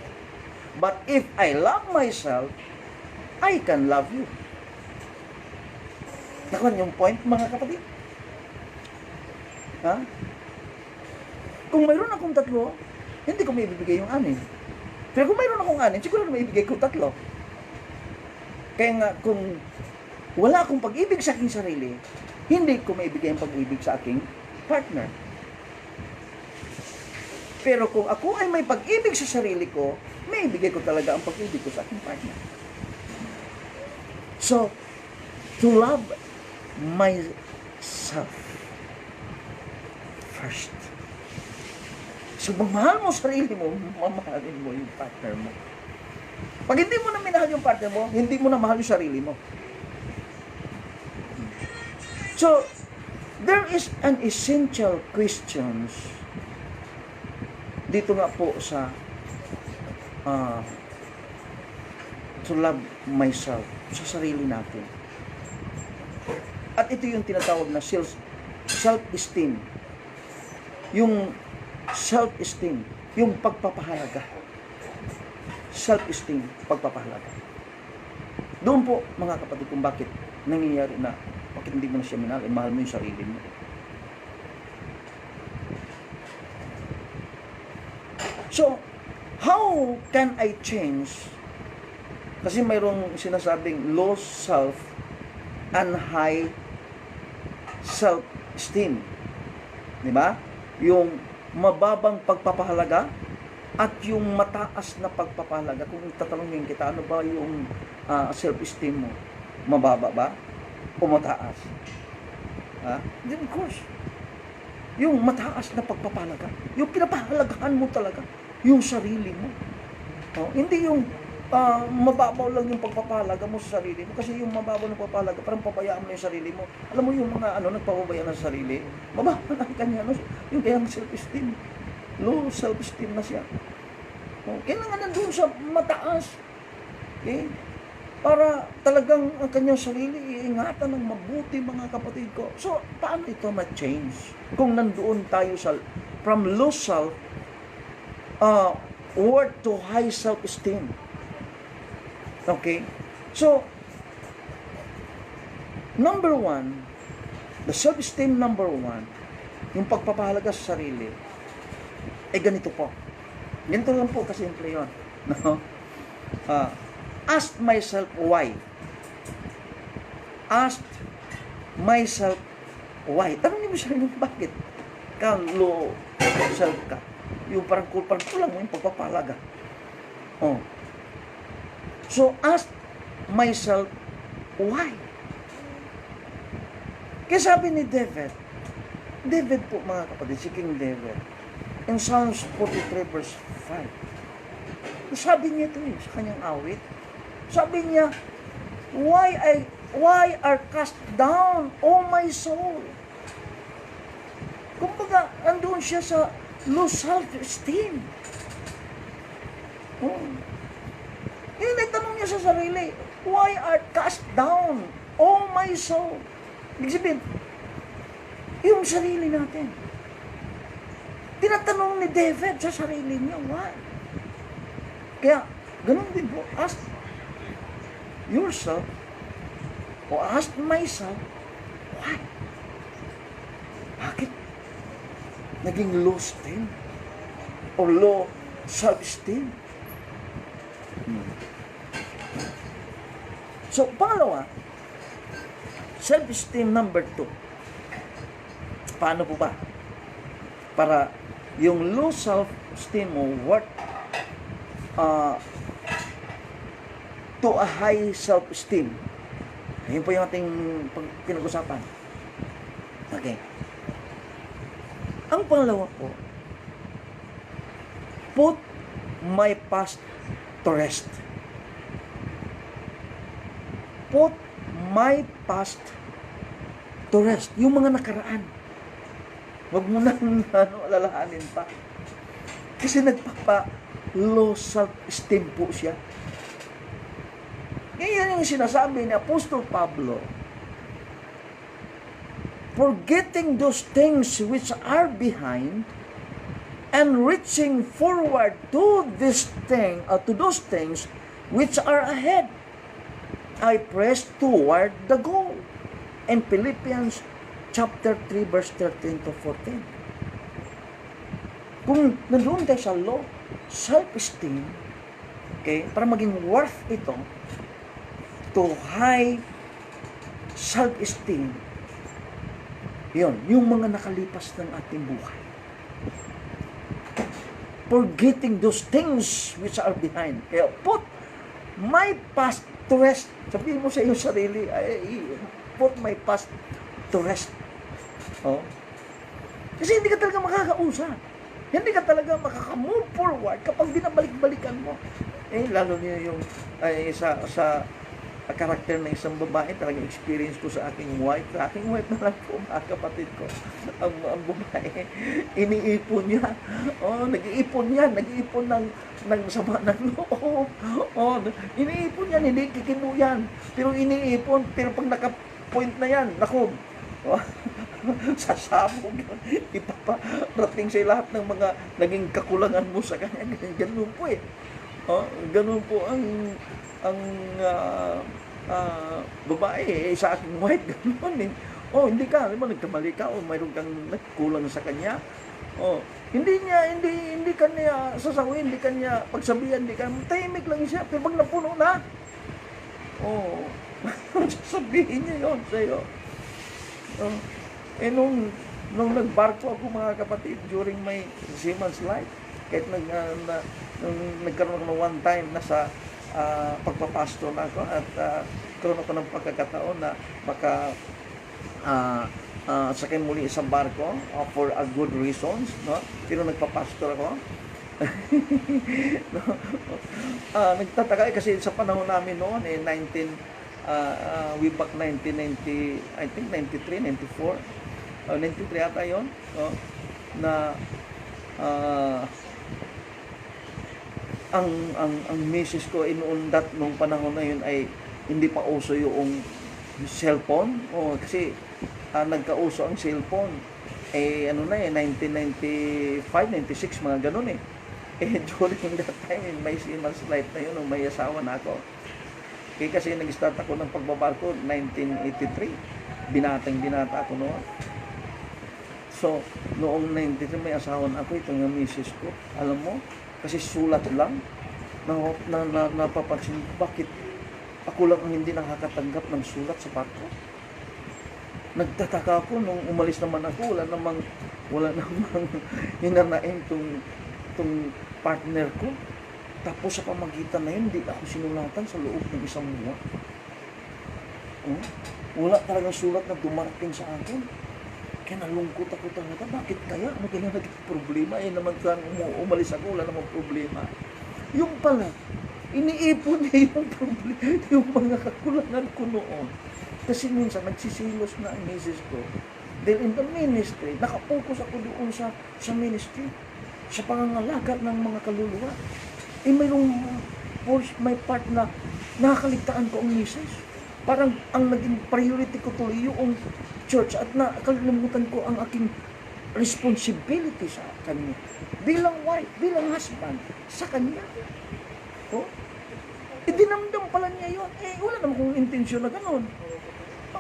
But if I love myself, I can love you. Nakuha yung point, mga kapatid? Kung mayroon akong 3, hindi ko maibibigay yung 6. Pero kung mayroon akong 6, siguro na maibigay ko 3. Kaya nga, kung wala akong pag-ibig sa aking sarili, hindi ko maibigay ang pag-ibig sa aking partner. Pero kung ako ay may pag-ibig sa sarili ko, maibigay ko talaga ang pag-ibig ko sa aking partner. So, to love myself first. So, magmahal mo sarili mo, mamahalin mo yung partner mo. Pag hindi mo na minahal yung partner mo, hindi mo na mahal yung sarili mo. So, there is an essential questions dito nga po sa to love myself, sa sarili natin. At ito yung tinatawag na self-esteem. Yung self-esteem, yung pagpapahalaga. Self-esteem, pagpapahalaga. Doon po, mga kapatid, kung bakit nangyayari na, bakit hindi mo na siya minahal, mahal mo yung sarili mo. So, how can I change? Kasi mayroong sinasabing low self and high self-esteem. Diba? Yung mababang pagpapahalaga at yung mataas na pagpapahalaga. Kung tatanungin kita, ano ba yung self-esteem mo? Mababa ba? O mataas? Then of course, yung mataas na pagpapahalaga, yung pinapahalagahan mo talaga, yung sarili mo. Hindi yung mababaw lang yung pagpapahalaga mo sa sarili mo. Kasi yung mababaw na pagpapahalaga, parang pabayaan mo yung sarili mo. Alam mo yung mga nagpapabayaan na sa sarili, mababaw na kanya, yung kayang self-esteem. Low self-esteem na siya. Kailangan nandun sa mataas. Okay? Para talagang ang kanyang sarili iingatan ng mabuti, mga kapatid ko. So, paano ito ma-change? Kung nandoon tayo from low self word to high self-esteem. Okay? So, number one, the self-esteem number one, yung pagpapahalaga sa sarili, ganito po. Ganito lang po kasimple yun. No? Ask myself why. Ask myself why. Tanongin mo siya bakit ka low self ka. Yung parang kulang mo yung pagpapahalaga. So, ask myself why. Kaya sabi ni David po, mga kapatid, si King David, in Psalms 43 verse 5, sabi niya ito sa kanyang awit. Sabi niya, why are cast down, O my soul? Kumbaga, andun siya sa low self-esteem. Yung nagtanong niya sa sarili, why are cast down, O my soul? Ibig sabihin, yung sarili natin. Tinatanong ni David sa sarili niya, why? Kaya, ganun din po, ask yourself, o ask myself, why? Bakit naging low esteem? O low self-esteem? So, pangalawa, self-esteem number 2. Paano po ba? Para yung low self-esteem mo worth to a high self-esteem. Ayun po yung ating pinag-usapan. Okay. Ang pangalawa po, put my past to rest. Put my past to rest. Yung mga nakaraan. Huwag mo nang alalahanin pa. Kasi nagpapa-low self-esteem po siya. Yan yung sinasabi ni Apostol Pablo. Forgetting those things which are behind and reaching forward to those things which are ahead. I press toward the goal. In Philippians chapter 3 verse 13 to 14. Kung nandoon tayo sa low self-esteem, okay, para maging worth ito to high self-esteem, yung mga nakalipas ng ating buhay. Forgetting those things which are behind. Kaya put my past to rest. Sabihin mo sa iyong sarili, put my past to rest. Kasi hindi ka talaga makakausap. Hindi ka talaga makaka-move forward kapag binabalik-balikan mo. Lalo niyo yung sa karakter ng isang babae, talagang experience ko sa aking wife. Sa aking wife na lang po, mga kapatid ko. Ang babae, iniipon niya. Nag-iipon ng sama ng loob. Iniipon yan, hindi kikibo yan. Pero iniipon, pero pag naka-point na yan, naku, sasabog yun. Ipaparating sa lahat ng mga naging kakulangan mo sa kanya. Ganun po ganun po ang babae sa aking wife, ganun hindi ka, nagkamali ka o mayroon kang nagkulang sa kanya. Hindi kanya sasawin, hindi kanya pagsabihan, hindi kanya, tahimik lang siya, pero pag napuno na, sasabihin niya yun sa'yo. Nung nagbarko ako, mga kapatid, during my seaman's life, kahit nagkaroon ako ng one time na sa pagpapasto na ako at karoon ako ng pagkakataon na baka sakay muli sa barko for a good reasons, no? Pero nagpapastor ako. Nagtataka kasi sa panahon namin noon way back 1990, I think 93, 94, 93 ata yun, no? Na ang misis ko nung panahon na yun ay hindi pa uso yung cellphone. Kasi nagkauso ang cellphone. Ano na 1995, 96, mga ganun eh. During that time, in my seaman's life na yun, may asawa na ako. Kasi nag-start ako ng pagbabarko 1983. Binata ako noon. So, noong 93 may asawa na ako, itong misis ko. Alam mo, kasi sulat lang, napapansin ko, bakit ako lang ang hindi nakakatanggap ng sulat sa barko? Nagtataka ako nung umalis naman ako, wala namang hinanain tong partner ko. Tapos sa pamagitan na yun, hindi ako sinulatan sa loob ng isang buwan. Wala talagang sulat na dumarating sa akin. Kaya nalungkot ako talaga. Bakit kaya? Ano kaya naging problema? Naman kung umalis ako, wala namang problema. Yung pala, iniipon niya yung problema, yung mga kakulangan ko noon. Kasi minsan, nagsisilos na ang misis ko. Then in the ministry, nakapokus ako doon sa ministry, sa pangangalagat ng mga kaluluwa. May part na nakakaligtaan ko ang misis. Parang ang naging priority ko tuloy yung church at nakalimutan ko ang aking responsibility sa kanya. Bilang wife, bilang husband, sa kanya. Dinamdam pala niya yun. Wala naman kong intensyon na ganun.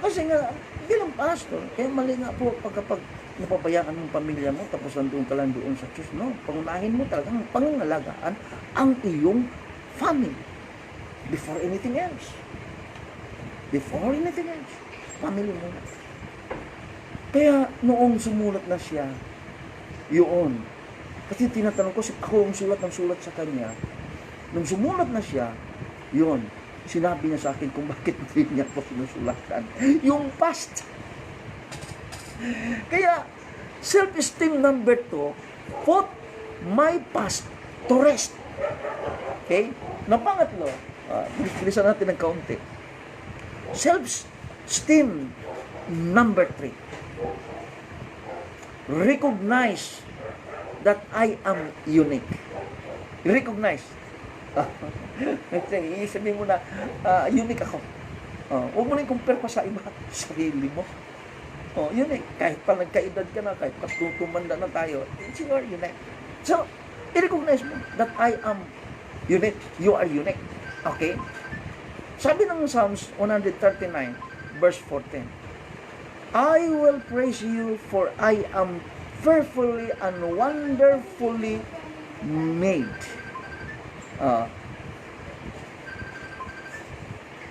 Kasi nga, bilang pastor, mali nga po pagkapag napabayaan ng pamilya mo, tapos nandun ka lang doon sa church, no? Pangunahin mo talagang pangangalagaan ang iyong family before anything else. Before anything else, family mo. Kaya noong sumulat na siya, yun. Kasi tinatanong ko, ako ang sulat ng sulat sa kanya. Nung sumulat na siya, yun. Sinabi niya sa akin kung bakit hindi niya po sinusulatan. Yung past. Kaya, self-esteem number 2, put my past to rest. Okay? Na pangatlo, bilisan natin ng kaunti. Self-esteem number 3. Recognize that I am unique. Recognize. Sabihin mo na, unique ako. Huwag mo na i-compare pa sa iba, sarili mo. Unique. Kahit pa nagkaedad ka na, kahit tumanda na tayo, you are unique. So, i-recognize mo that I am unique. You are unique. Okay? Sabi ng Psalms 139, verse 14, I will praise you for I am fearfully and wonderfully made.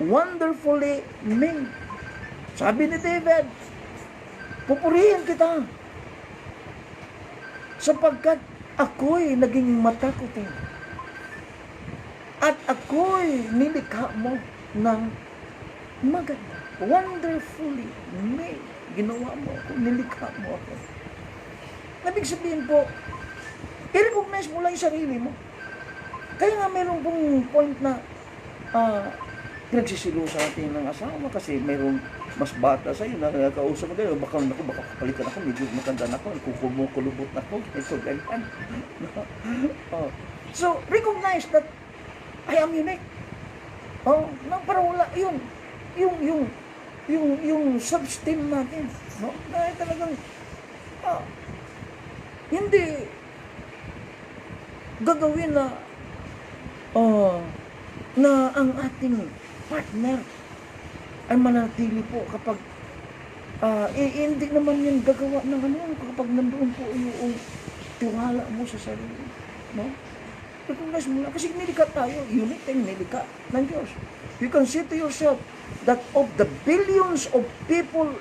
Wonderfully made. Sabi ni David, pupurihin kita sapagkat ako'y naging matakotin at ako'y nilikha mo ng maganda. Wonderfully made. Ginawa mo ako, nilikha mo ako. Ibig sabihin po, i-recognize mo lang yung sarili mo. Kaya nga mayroon pong point na pinagsisilo sa atin ng asawa kasi mayroong mas bata sa'yo na nakausap mo kayo, baka kapalitan ako, medyo matanda na ako, kumukulubot na ako, ito ganyan. So, recognize that I am unique. Para wala, yung self-esteem natin, no? Na talagang, hindi gagawin na ang ating partner ay manatili po kapag hindi naman yan gagawa ng kapag nandoon po yung tiwala mo sa sarili, no? Recognize mo lang, kasi nilika tayo, unique tayo, nilika ng Diyos. You can say to yourself that of the billions of people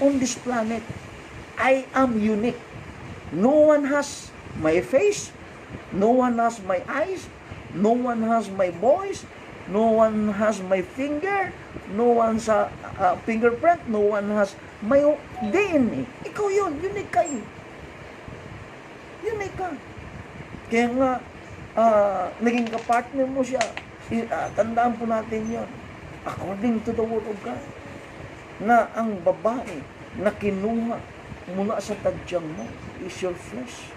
on this planet, I am unique. No one has my face, no one has my eyes, no one has my voice, no one has my finger, no one's fingerprint, no one has my DNA. Ikaw yun, unique ka yun. Unique ka. Kaya nga, naging kapartner mo siya, tandaan po natin yun. According to the word of God, na ang babae na kinuha mula sa tadyang mo is your flesh.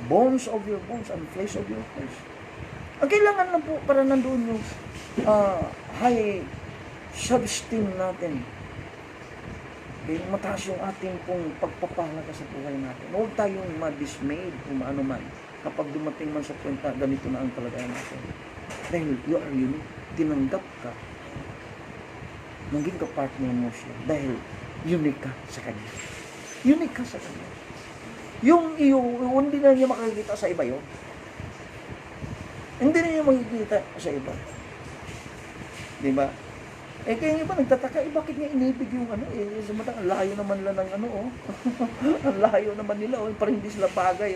Bones of your bones and flesh of your flesh. Ang kailangan lang po para nandoon yung high self-esteem natin. Okay, mataas yung ating pong pagpapahalaga sa buhay natin. Huwag tayong ma-dismayed kung ano man kapag dumating man sa kwenta, ganito na ang kalagayan natin. Dahil you are unique, tinanggap ka, maging ka-partner mo siya dahil unique ka sa kanya. Unique ka sa kanya. Yung hindi na niya makikita sa iba yun. Hindi na niya makikita sa iba. Diba? Eh kaya yung iba nagtataka, bakit niya inibig yung samantalang ang layo naman nila ng ang layo naman nila, parang hindi sila bagay,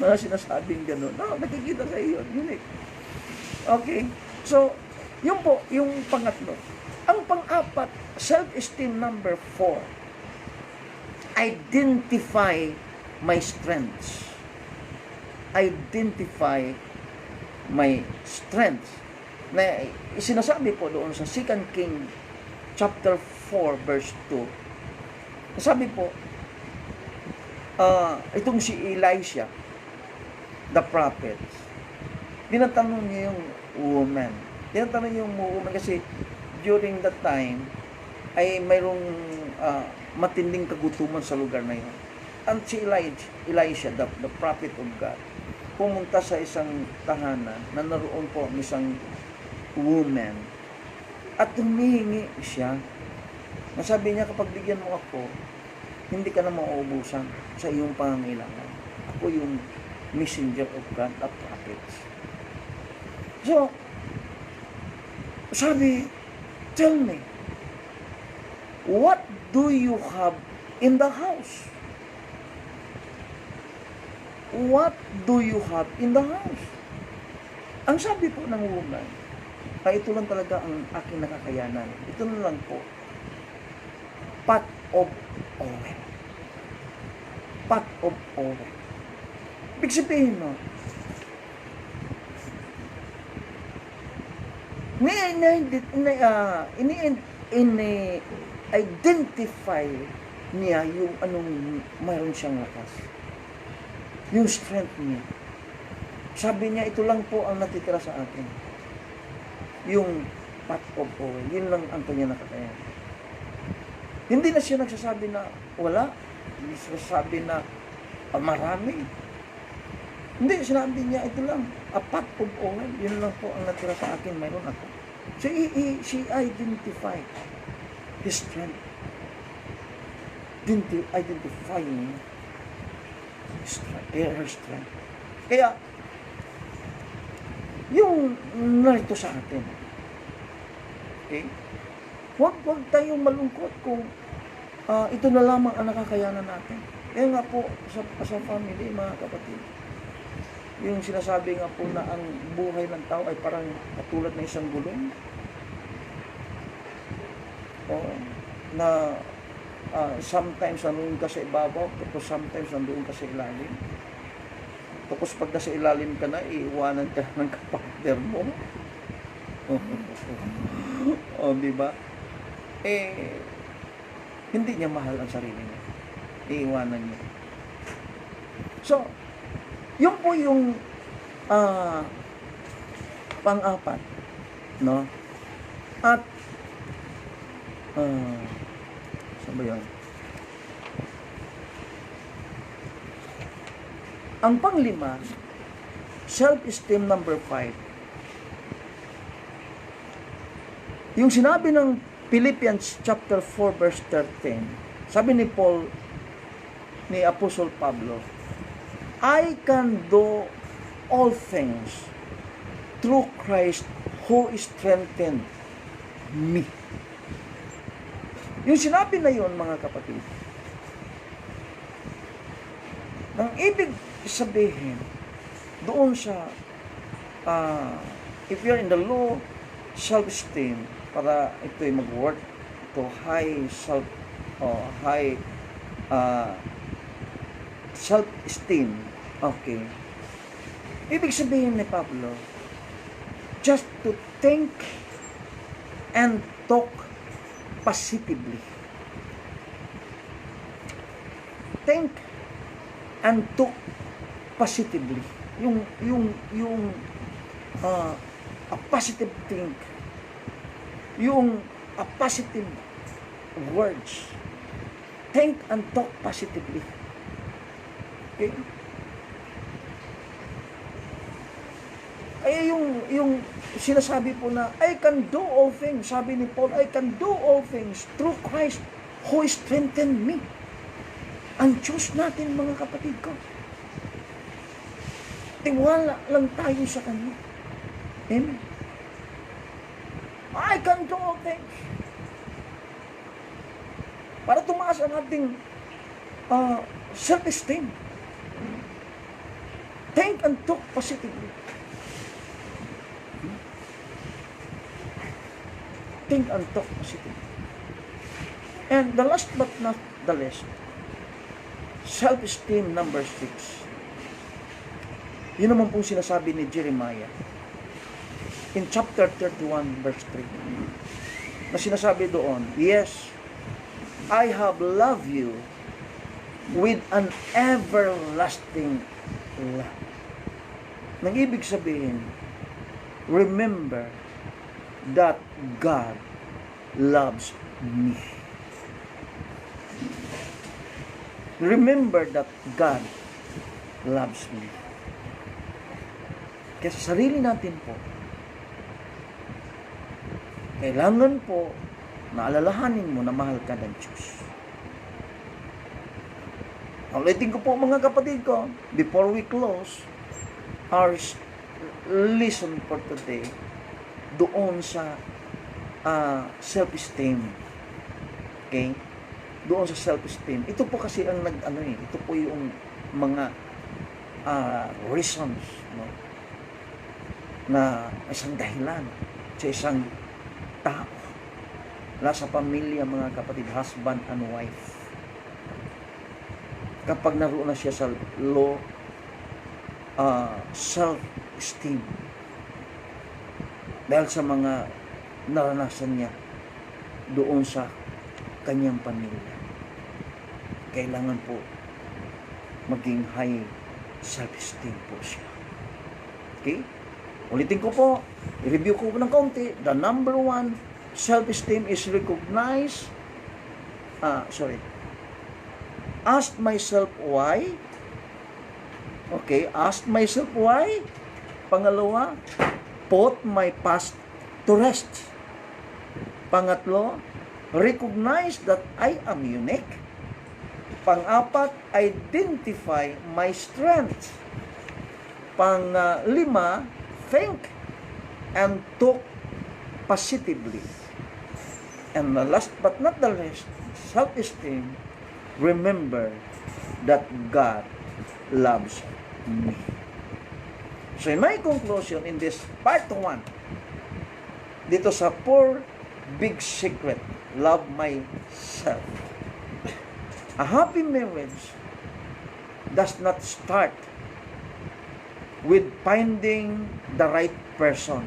mga sinasabing gano'n. No, nakikita sa iyo, unique. Okay, so, yun po, yung pangatlo. Ang pang-apat, self-esteem number 4, identify my strengths. Identify my strengths. Na sinasabi po doon sa 2 King chapter 4 verse 2. Sabi po, itong si Elisha, the prophet, tinatanong niya yung woman. Tinatanong yung woman kasi during that time ay mayroong matinding kagutuman sa lugar na yun. At si Elisha, the prophet of God, pumunta sa isang tahanan na naroon po isang woman at humihingi siya. Nasabi niya, kapag bigyan mo ako, hindi ka na mauubusan sa iyong pangangailangan. Ako yung messenger of God at prophets. So, sabi, tell me, what do you have in the house? What do you have in the house? Ang sabi po ng woman, ito lang talaga ang aking nakakayanan. Ito na lang po. Pot of oil. Pot of oil. Ibig sabihin mo, identify niya yung anong mayroon siyang lakas. Yung strength niya. Sabi niya, ito lang po ang natitira sa akin. Yung pot of oil, yun lang ang kanya nakakaya. Hindi na siya nagsasabi na wala. Hindi nagsasabi na marami. Hindi, sinabi niya, ito lang, a pot of oil, yun lang po ang natira sa akin, mayroon ako. So, she identified his strength. Identifying her strength. Kaya, yung narito sa atin, okay? Huwag tayong malungkot kung ito na lamang ang nakakayanan natin. Kaya nga po, sa family, mga kapatid, yung sinasabi nga po na ang buhay ng tao ay parang katulad ng isang gulong. Na sometimes nandoon ka sa ibabaw, tapos sometimes nandoon ka sa ilalim. Tapos pag nasa ilalim ka na, iiwanan ka ng kapatner mo. Di ba? Hindi niya mahal ang sarili niya. Iiwanan niya. So, yun po yung pang-apat, no? At saan ba yun? Ang pang-5, self-esteem number 5. Yung sinabi ng Philippians chapter 4 verse 13, sabi ni Paul, ni Apostle Pablo, I can do all things through Christ who strengthened me. Yung sinabi na yun, mga kapatid, ang ibig sabihin doon sa if you're in the low self-esteem, para ito ay mag-work to high self-esteem. Okay. Ibig sabihin ni Pablo, just to think and talk positively. Think and talk positively. Yung uh, a positive thing. Yung a positive words. Think and talk positively. Okay? Ay yung sinasabi po na I can do all things. Sabi ni Paul, I can do all things through Christ who strengthened me. Ang Diyos natin, mga kapatid ko. Tiwala lang tayo sa Kanya. Amen. I can do all things. Para tumaas ang ating self-esteem. Think and talk positively. Think and talk positively. And the last but not the least, self-esteem number 6. Yun naman pong sinasabi ni Jeremiah in chapter 31 verse 3. Na sinasabi doon, yes, I have loved you with an everlasting love. Nang ibig sabihin, remember that God loves me. Remember that God loves me. Kaya sa sarili natin po, kailangan po na alalahanin mo na mahal ka ng Diyos. Ulitin ko po mga kapatid ko, before we close our lesson for today, doon sa self-esteem. Okay? Doon sa self-esteem. Ito po kasi ang ito po yung mga reasons, no? Na isang dahilan sa isang tao, sa pamilya, mga kapatid, husband and wife, kapag naroon na siya sa low self-esteem dahil sa mga naranasan niya doon sa kanyang pamilya, kailangan po maging high self-esteem po siya. Okay? Ulitin ko po, i-review ko ng kaunti. The number 1 self-esteem is recognize, ask myself why. Okay, ask myself why. Pangalawa, put my past to rest. Pangatlo, recognize that I am unique. Pang-apat, identify my strengths. Pang-lima, think and talk positively. And the last but not the least, self-esteem, remember that God loves me. So in my conclusion, in this part 1, dito sa 4 big secret, love myself. A happy marriage does not start with finding the right person,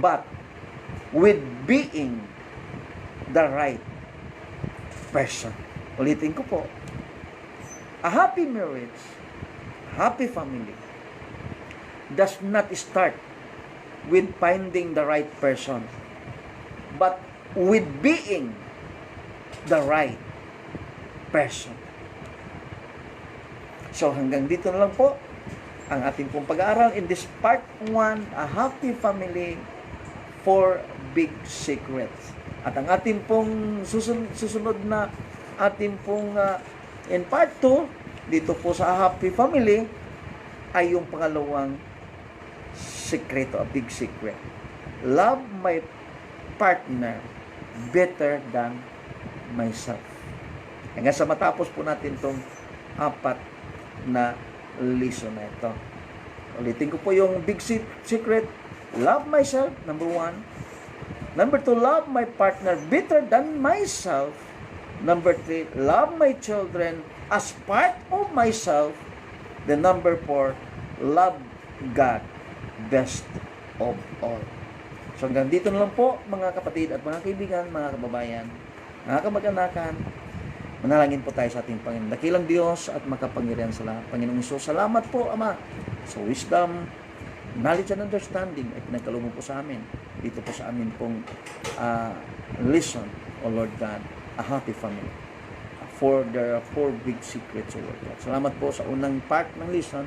but with being the right person. Ulitin ko po. A happy marriage, happy family, does not start with finding the right person, but with being the right person. So hanggang dito na lang po ang ating pong pag-aaral in this part 1, a happy family, 4 big secrets. At ang ating pong susunod na ating pong in part 2, dito po sa happy family, ay yung pangalawang sekreto, a big secret. Love my partner better than myself. Hanggang sa matapos po natin itong 4 na lesson na ito. Ulitin ko po yung big secret. Love myself, number 1. Number 2, love my partner better than myself. Number 3, love my children as part of myself. Then number 4, love God best of all. So hanggang dito na lang po mga kapatid at mga kaibigan, mga kababayan, mga kamag-anakan. Manalangin po tayo sa ating Panginoon. Dakilang Diyos at makapangyarihan sa lahat. Panginoong Hesus, salamat po, Ama, sa wisdom, knowledge and understanding ay pinagkaloob mo po sa amin. Dito po sa amin pong listen, O Lord God, a happy family. For there are 4 big secrets, O Lord God. Salamat po sa unang part ng listen.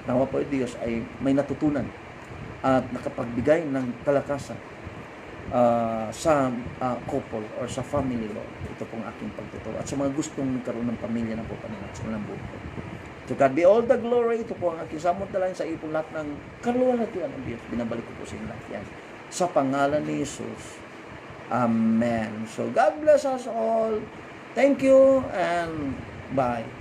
At nawa po, Diyos, ay may natutunan at nakapagbigay ng kalakasan sa couple or sa family, Lord. Ito pong aking pagtuturo. At sa mga gustong magkaroon ng pamilya na po, Panginoon, sa mga buhay. To God be all the glory. Ito po ang aking samot-dalangin sa ipong lahat ng kaluwalhatian ng Diyos. Binabalik ko po sa inyo lahat yan. Sa pangalan ni Jesus. Amen. So God bless us all. Thank you and bye.